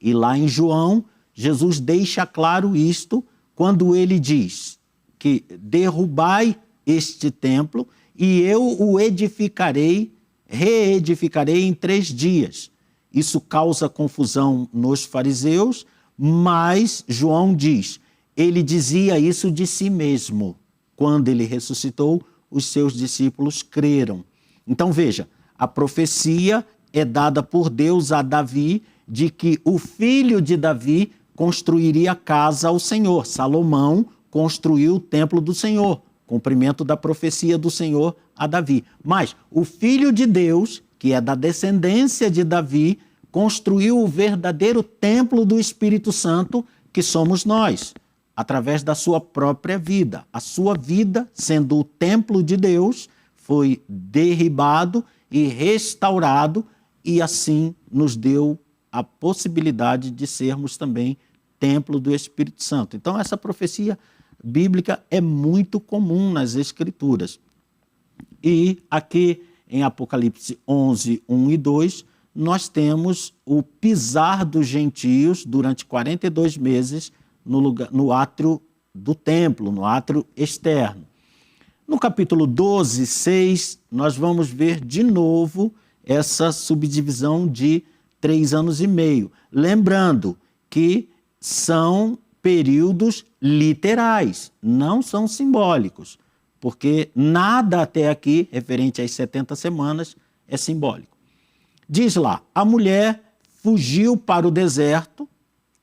B: E lá em João, Jesus deixa claro isto quando ele diz que derrubai este templo e eu o edificarei, reedificarei em 3 dias. Isso causa confusão nos fariseus, mas João diz, ele dizia isso de si mesmo. Quando ele ressuscitou, os seus discípulos creram. Então veja, a profecia é dada por Deus a Davi de que o filho de Davi construiria casa ao Senhor. Salomão construiu o templo do Senhor, cumprimento da profecia do Senhor a Davi. Mas o filho de Deus, que é da descendência de Davi, construiu o verdadeiro templo do Espírito Santo, que somos nós, através da sua própria vida. A sua vida, sendo o templo de Deus, foi derribado e restaurado e assim nos deu a possibilidade de sermos também templo do Espírito Santo. Então essa profecia bíblica é muito comum nas Escrituras. E aqui em Apocalipse 11, 1 e 2, nós temos o pisar dos gentios durante 42 meses no átrio do templo, no átrio externo. No capítulo 12, 6, nós vamos ver de novo essa subdivisão de 3 anos e meio. Lembrando que são períodos literais, não são simbólicos, porque nada até aqui, referente às 70 semanas, é simbólico. Diz lá, a mulher fugiu para o deserto,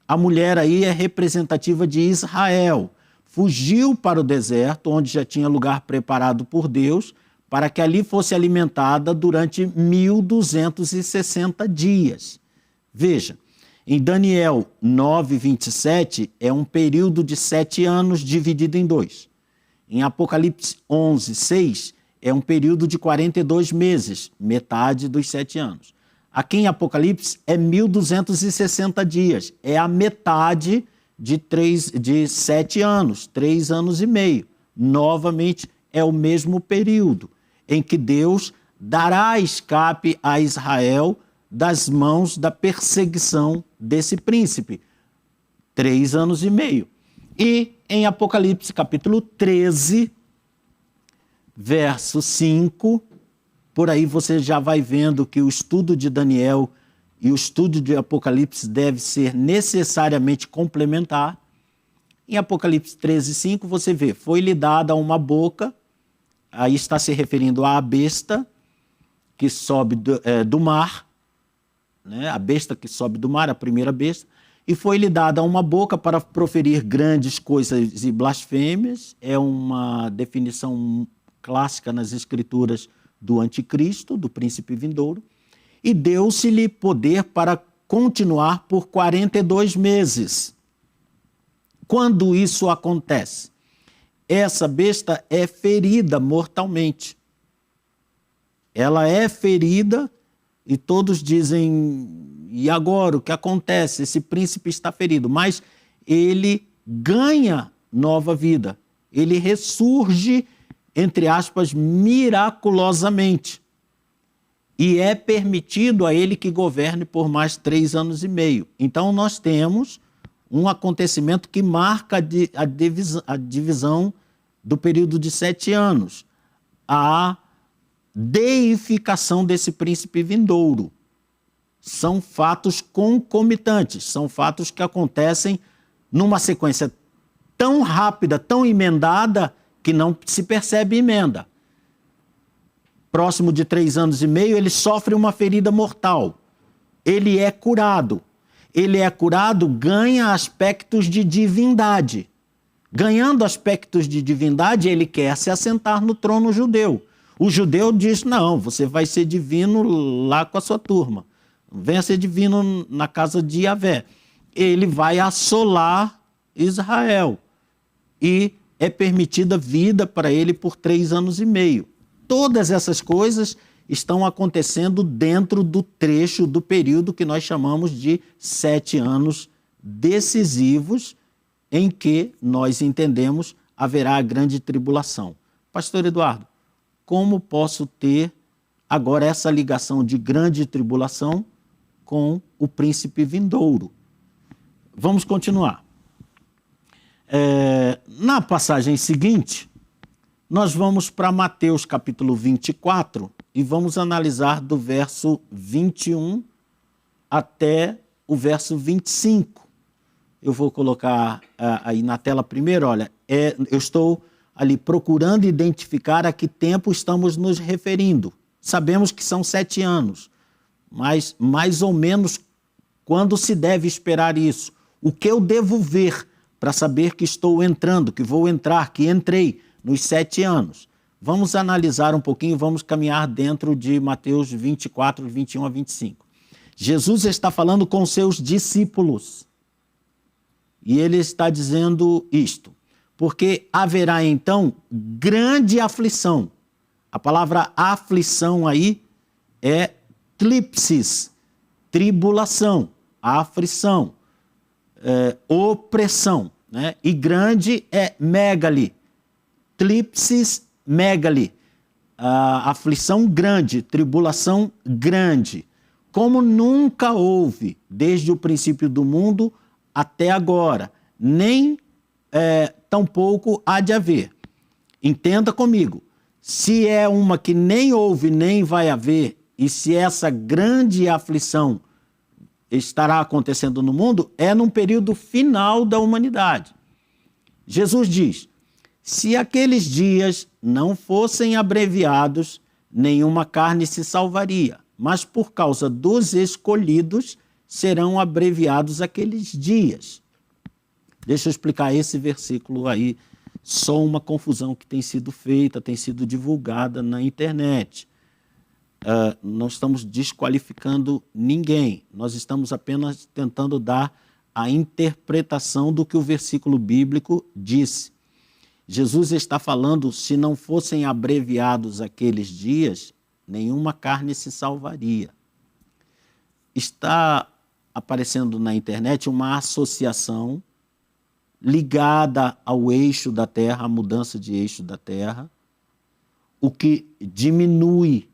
B: a mulher aí é representativa de Israel, fugiu para o deserto, onde já tinha lugar preparado por Deus, para que ali fosse alimentada durante 1260 dias. Veja, em Daniel 9, 27, é um período de 7 anos dividido em 2. Em Apocalipse 11, 6, é um período de 42 meses, metade dos 7 anos. Aqui em Apocalipse é 1260 dias, é a metade de 7 anos, 3 anos e meio. Novamente, é o mesmo período em que Deus dará escape a Israel das mãos da perseguição desse príncipe. 3 anos e meio. E em Apocalipse capítulo 13, verso 5, por aí você já vai vendo que o estudo de Daniel e o estudo de Apocalipse deve ser necessariamente complementar. Em Apocalipse 13, 5, você vê, foi-lhe dada uma boca, aí está se referindo à besta que sobe do mar, né? A besta que sobe do mar, a primeira besta, e foi-lhe dada uma boca para proferir grandes coisas e blasfêmias, é uma definição clássica nas Escrituras do anticristo, do príncipe vindouro, e deu-se-lhe poder para continuar por 42 meses. Quando isso acontece? Essa besta é ferida mortalmente. Ela é ferida e todos dizem, e agora o que acontece? Esse príncipe está ferido, mas ele ganha nova vida. Ele ressurge, entre aspas, miraculosamente. E é permitido a ele que governe por mais 3 anos e meio. Então nós temos um acontecimento que marca a divisão do período de 7 anos. A deificação desse príncipe vindouro. São fatos concomitantes, são fatos que acontecem numa sequência tão rápida, tão emendada, que não se percebe emenda. Próximo de 3 anos e meio, ele sofre uma ferida mortal. Ele é curado. Ele é curado, ganha aspectos de divindade. Ganhando aspectos de divindade, ele quer se assentar no trono judeu. O judeu diz, não, você vai ser divino lá com a sua turma. Venha ser divino na casa de Yahvé. Ele vai assolar Israel. E é permitida vida para ele por 3 anos e meio. todas essas coisas estão acontecendo dentro do trecho, do período que nós chamamos de 7 anos decisivos, em que nós entendemos haverá a grande tribulação. Pastor Eduardo, como posso ter agora essa ligação de grande tribulação com o príncipe vindouro? Vamos continuar. Na passagem seguinte, nós vamos para Mateus capítulo 24 e vamos analisar do verso 21 até o verso 25. Eu vou colocar aí na tela primeiro, olha, eu estou ali procurando identificar a que tempo estamos nos referindo. Sabemos que são 7 anos, mas mais ou menos quando se deve esperar isso? O que eu devo ver para saber que estou entrando, que vou entrar, que entrei nos 7 anos? Vamos analisar um pouquinho, vamos caminhar dentro de Mateus 24, 21 a 25. Jesus está falando com seus discípulos e ele está dizendo isto: porque haverá então grande aflição. A palavra aflição aí é tlipsis, tribulação, aflição, opressão, né? E grande é megali, tlipsis, megali, aflição grande, tribulação grande, como nunca houve desde o princípio do mundo até agora, nem tampouco há de haver. Entenda comigo, se é uma que nem houve nem vai haver, e se essa grande aflição estará acontecendo no mundo, é num período final da humanidade. Jesus diz: se aqueles dias não fossem abreviados, nenhuma carne se salvaria, mas por causa dos escolhidos serão abreviados aqueles dias. Deixa eu explicar esse versículo aí, só uma confusão que tem sido feita, tem sido divulgada na internet. Não estamos desqualificando ninguém, nós estamos apenas tentando dar a interpretação do que o versículo bíblico disse. Jesus está falando, se não fossem abreviados aqueles dias, nenhuma carne se salvaria. Está aparecendo na internet uma associação ligada ao eixo da Terra, à mudança de eixo da Terra, o que diminui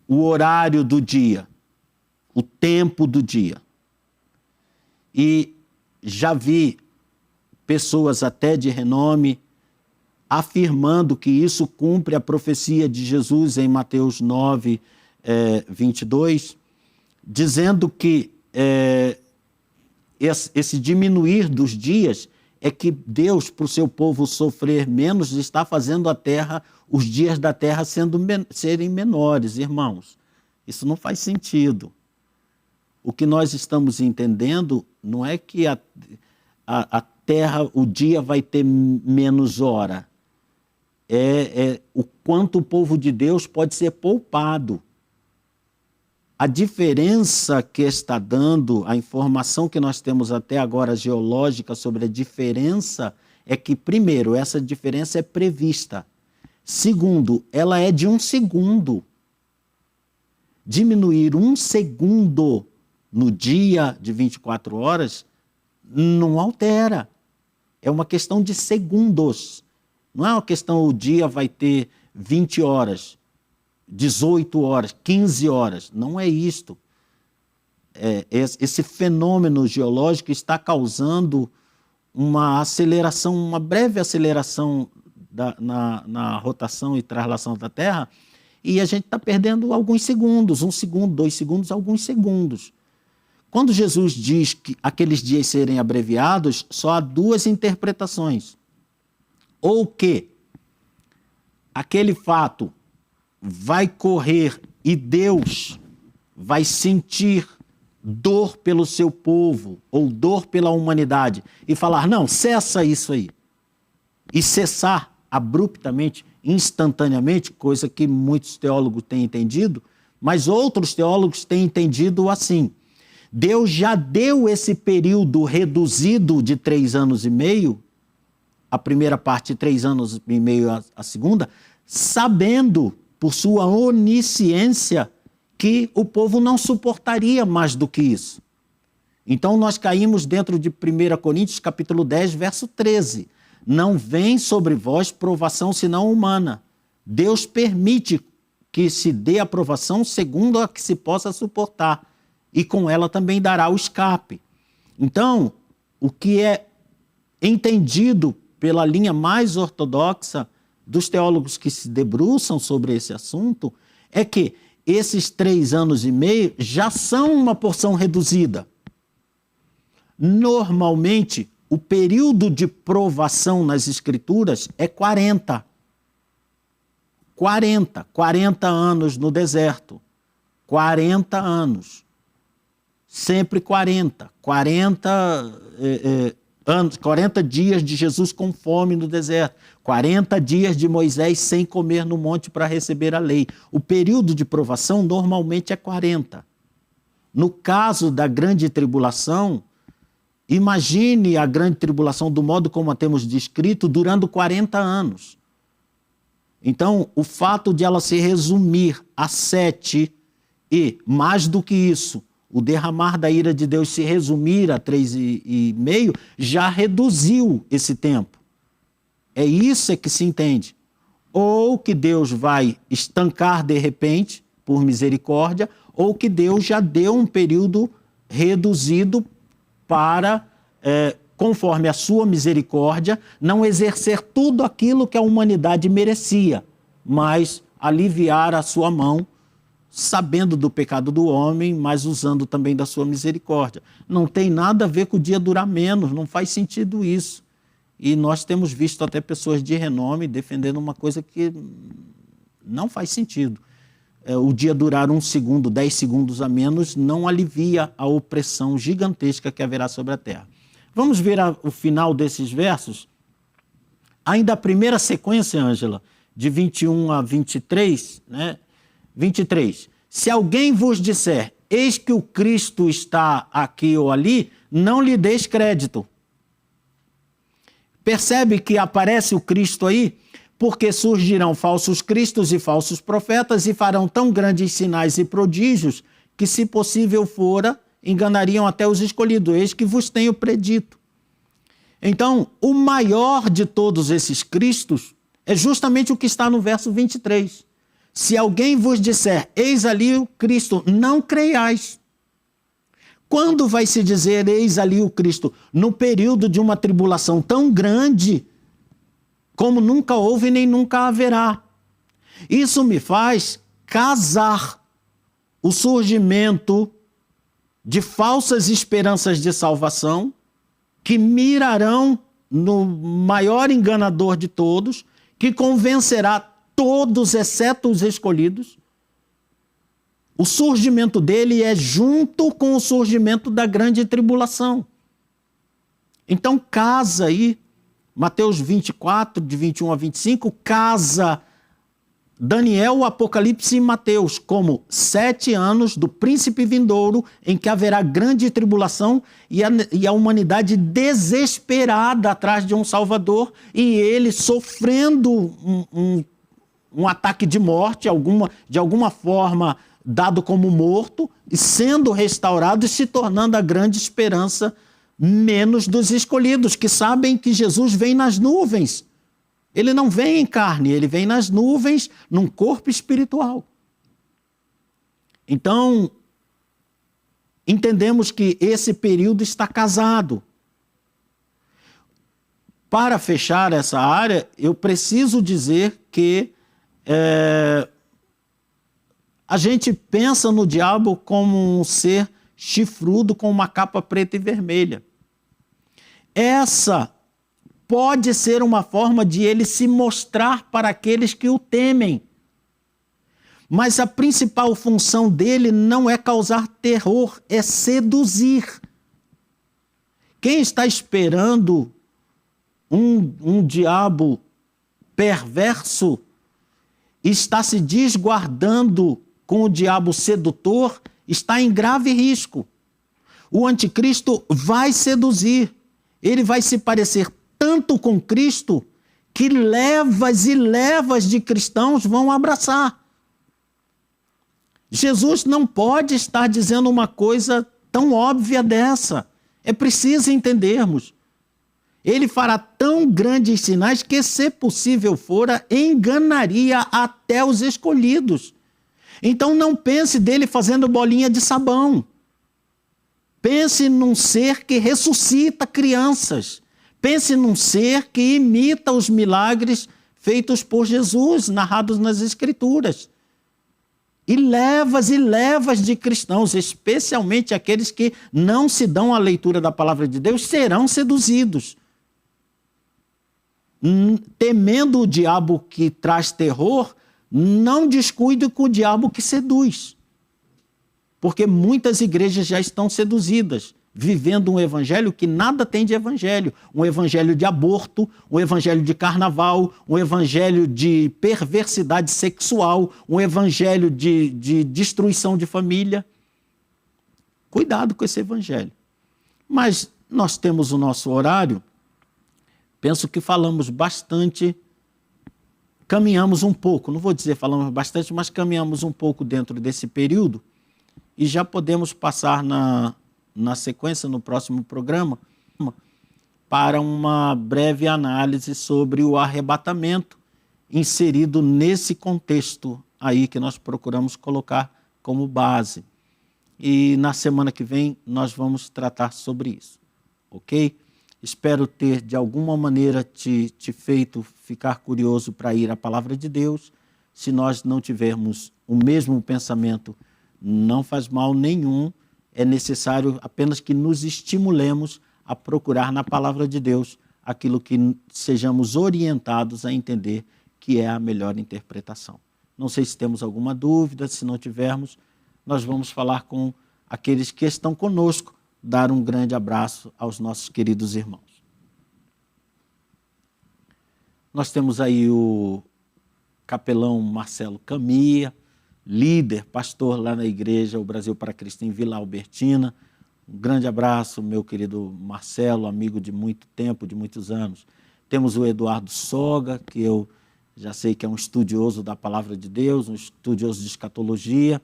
B: o horário do dia, o tempo do dia. E já vi pessoas até de renome afirmando que isso cumpre a profecia de Jesus em Mateus 9, 22, dizendo que esse diminuir dos dias é que Deus, para o seu povo sofrer menos, está fazendo a terra, os dias da terra serem menores, irmãos. Isso não faz sentido. O que nós estamos entendendo não é que a terra, o dia vai ter menos hora. É o quanto o povo de Deus pode ser poupado. A diferença que está dando, a informação que nós temos até agora geológica sobre a diferença, é que, primeiro, essa diferença é prevista. Segundo, ela é de 1 segundo. Diminuir 1 segundo no dia de 24 horas não altera. É uma questão de segundos. Não é uma questão, o dia vai ter 20 horas. 18 horas, 15 horas, não é isto. Esse fenômeno geológico está causando uma aceleração, uma breve aceleração na rotação e translação da Terra, e a gente está perdendo alguns segundos, 1 segundo, 2 segundos, alguns segundos. Quando Jesus diz que aqueles dias serem abreviados, só há 2 interpretações. Ou que aquele fato vai correr e Deus vai sentir dor pelo seu povo ou dor pela humanidade e falar, não, cessa isso aí. E cessar abruptamente, instantaneamente, coisa que muitos teólogos têm entendido, mas outros teólogos têm entendido assim. Deus já deu esse período reduzido de 3 anos e meio a primeira parte e 3 anos e meio a segunda, sabendo, por sua onisciência, que o povo não suportaria mais do que isso. Então nós caímos dentro de 1 Coríntios capítulo 10, verso 13. Não vem sobre vós provação senão humana. Deus permite que se dê a provação segundo a que se possa suportar, e com ela também dará o escape. Então, o que é entendido pela linha mais ortodoxa dos teólogos que se debruçam sobre esse assunto é que esses 3 anos e meio já são uma porção reduzida. Normalmente, o período de provação nas Escrituras é 40 anos no deserto. 40 anos. Sempre 40 anos, 40 dias de Jesus com fome no deserto, 40 dias de Moisés sem comer no monte para receber a lei. O período de provação normalmente é 40. No caso da grande tribulação, imagine a grande tribulação do modo como a temos descrito, durando 40 anos. Então, o fato de ela se resumir a 7 e, mais do que isso, o derramar da ira de Deus se resumir a 3,5, já reduziu esse tempo. É isso que se entende. Ou que Deus vai estancar de repente, por misericórdia, ou que Deus já deu um período reduzido para, conforme a sua misericórdia, não exercer tudo aquilo que a humanidade merecia, mas aliviar a sua mão, sabendo do pecado do homem, mas usando também da sua misericórdia. Não tem nada a ver com o dia durar menos, não faz sentido isso. E nós temos visto até pessoas de renome defendendo uma coisa que não faz sentido. O dia durar 1 segundo, 10 segundos a menos, não alivia a opressão gigantesca que haverá sobre a terra. Vamos ver o final desses versos? Ainda a primeira sequência, Ângela, de 21 a 23, né? 23. Se alguém vos disser, eis que o Cristo está aqui ou ali, não lhe deis crédito. Percebe que aparece o Cristo aí? Porque surgirão falsos cristos e falsos profetas e farão tão grandes sinais e prodígios que, se possível fora, enganariam até os escolhidos. Eis que vos tenho predito. Então, o maior de todos esses cristos é justamente o que está no verso 23. Se alguém vos disser, eis ali o Cristo, não creiais. Quando vai se dizer, eis ali o Cristo? No período de uma tribulação tão grande, como nunca houve nem nunca haverá. Isso me faz casar o surgimento de falsas esperanças de salvação, que mirarão no maior enganador de todos, que convencerá todos, exceto os escolhidos. O surgimento dele é junto com o surgimento da grande tribulação. Então casa aí, Mateus 24, de 21 a 25, casa Daniel, Apocalipse e Mateus como 7 anos do príncipe vindouro, em que haverá grande tribulação e a humanidade desesperada atrás de um Salvador, e ele sofrendo um ataque de morte, de alguma forma dado como morto, e sendo restaurado e se tornando a grande esperança, menos dos escolhidos, que sabem que Jesus vem nas nuvens. Ele não vem em carne, ele vem nas nuvens, num corpo espiritual. Então, entendemos que esse período está casado. Para fechar essa área, eu preciso dizer que a gente pensa no diabo como um ser chifrudo com uma capa preta e vermelha. Essa pode ser uma forma de ele se mostrar para aqueles que o temem. Mas a principal função dele não é causar terror, é seduzir. Quem está esperando um diabo perverso está se desguardando com o diabo sedutor, está em grave risco. O anticristo vai seduzir, ele vai se parecer tanto com Cristo que levas e levas de cristãos vão abraçar. Jesus não pode estar dizendo uma coisa tão óbvia dessa. É preciso entendermos. Ele fará tão grandes sinais que, se possível fora, enganaria até os escolhidos. Então não pense dele fazendo bolinha de sabão. Pense num ser que ressuscita crianças. Pense num ser que imita os milagres feitos por Jesus, narrados nas Escrituras. E levas de cristãos, especialmente aqueles que não se dão à leitura da palavra de Deus, serão seduzidos. Temendo o diabo que traz terror, não descuide com o diabo que seduz. Porque muitas igrejas já estão seduzidas, vivendo um evangelho que nada tem de evangelho. Um evangelho de aborto, um evangelho de carnaval, um evangelho de perversidade sexual, um evangelho de destruição de família. Cuidado com esse evangelho. Mas nós temos o nosso horário. Penso que falamos bastante, caminhamos um pouco, não vou dizer falamos bastante, mas caminhamos um pouco dentro desse período e já podemos passar na sequência, no próximo programa, para uma breve análise sobre o arrebatamento inserido nesse contexto aí que nós procuramos colocar como base. E na semana que vem nós vamos tratar sobre isso, ok? Espero ter, de alguma maneira, te feito ficar curioso para ir à palavra de Deus. Se nós não tivermos o mesmo pensamento, não faz mal nenhum. É necessário apenas que nos estimulemos a procurar na palavra de Deus aquilo que sejamos orientados a entender que é a melhor interpretação. Não sei se temos alguma dúvida. Se não tivermos, nós vamos falar com aqueles que estão conosco, dar um grande abraço aos nossos queridos irmãos. Nós temos aí o capelão Marcelo Camia, líder, pastor lá na igreja O Brasil para Cristo em Vila Albertina. Um grande abraço, meu querido Marcelo, amigo de muito tempo, de muitos anos. Temos o Eduardo Soga, que eu já sei que é um estudioso da palavra de Deus, um estudioso de escatologia,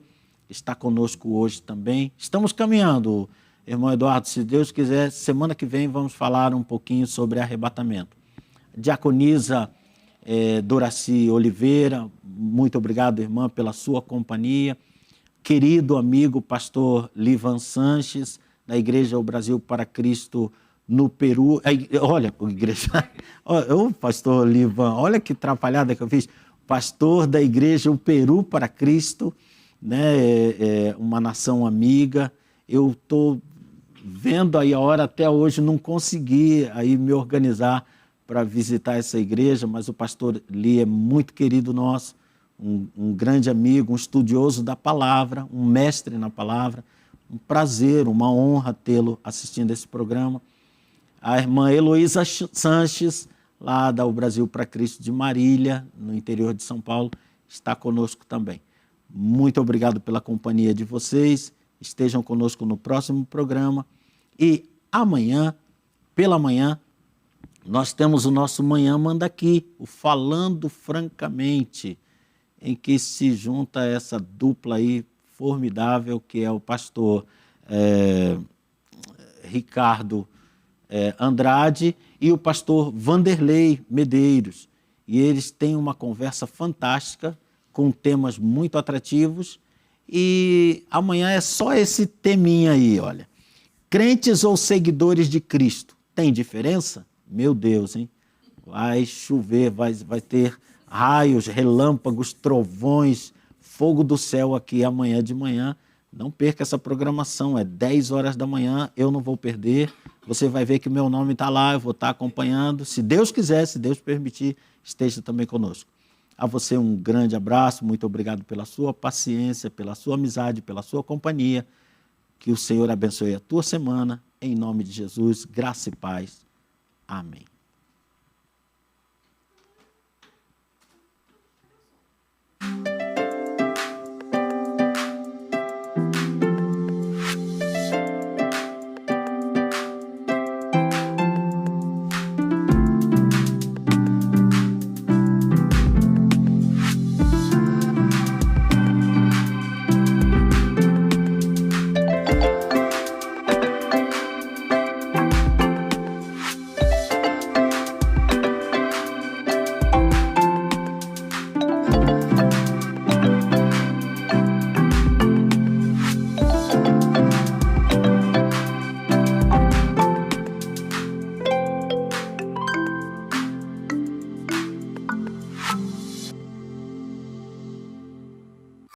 B: está conosco hoje também. Estamos caminhando, irmão Eduardo, se Deus quiser, semana que vem vamos falar um pouquinho sobre arrebatamento. Diaconisa Doraci Oliveira, muito obrigado, irmã, pela sua companhia. Querido amigo pastor Livan Sanches, da Igreja O Brasil para Cristo no Peru. Olha, o pastor Livan, olha que atrapalhada que eu fiz. Pastor da Igreja O Peru para Cristo, né, uma nação amiga. Eu estou vendo aí a hora, até hoje não consegui aí me organizar para visitar essa igreja, mas o pastor Li é muito querido nosso, um grande amigo, um estudioso da palavra, um mestre na palavra. Um prazer, uma honra tê-lo assistindo esse programa. A irmã Heloísa Sanches, lá da O Brasil para Cristo de Marília, no interior de São Paulo, está conosco também. Muito obrigado pela companhia de vocês. Estejam conosco no próximo programa. E amanhã, pela manhã, nós temos o nosso Manhã Manda Aqui, o Falando Francamente, em que se junta essa dupla aí formidável, que é o pastor Ricardo Andrade e o pastor Vanderlei Medeiros. E eles têm uma conversa fantástica, com temas muito atrativos. E amanhã é só esse teminha aí, olha. Crentes ou seguidores de Cristo, tem diferença? Meu Deus, hein? Vai chover, vai ter raios, relâmpagos, trovões, fogo do céu aqui amanhã de manhã. Não perca essa programação, é 10 horas da manhã, eu não vou perder. Você vai ver que o meu nome está lá, eu vou estar acompanhando. Se Deus quiser, se Deus permitir, esteja também conosco. A você um grande abraço, muito obrigado pela sua paciência, pela sua amizade, pela sua companhia. Que o Senhor abençoe a tua semana, em nome de Jesus, graça e paz. Amém.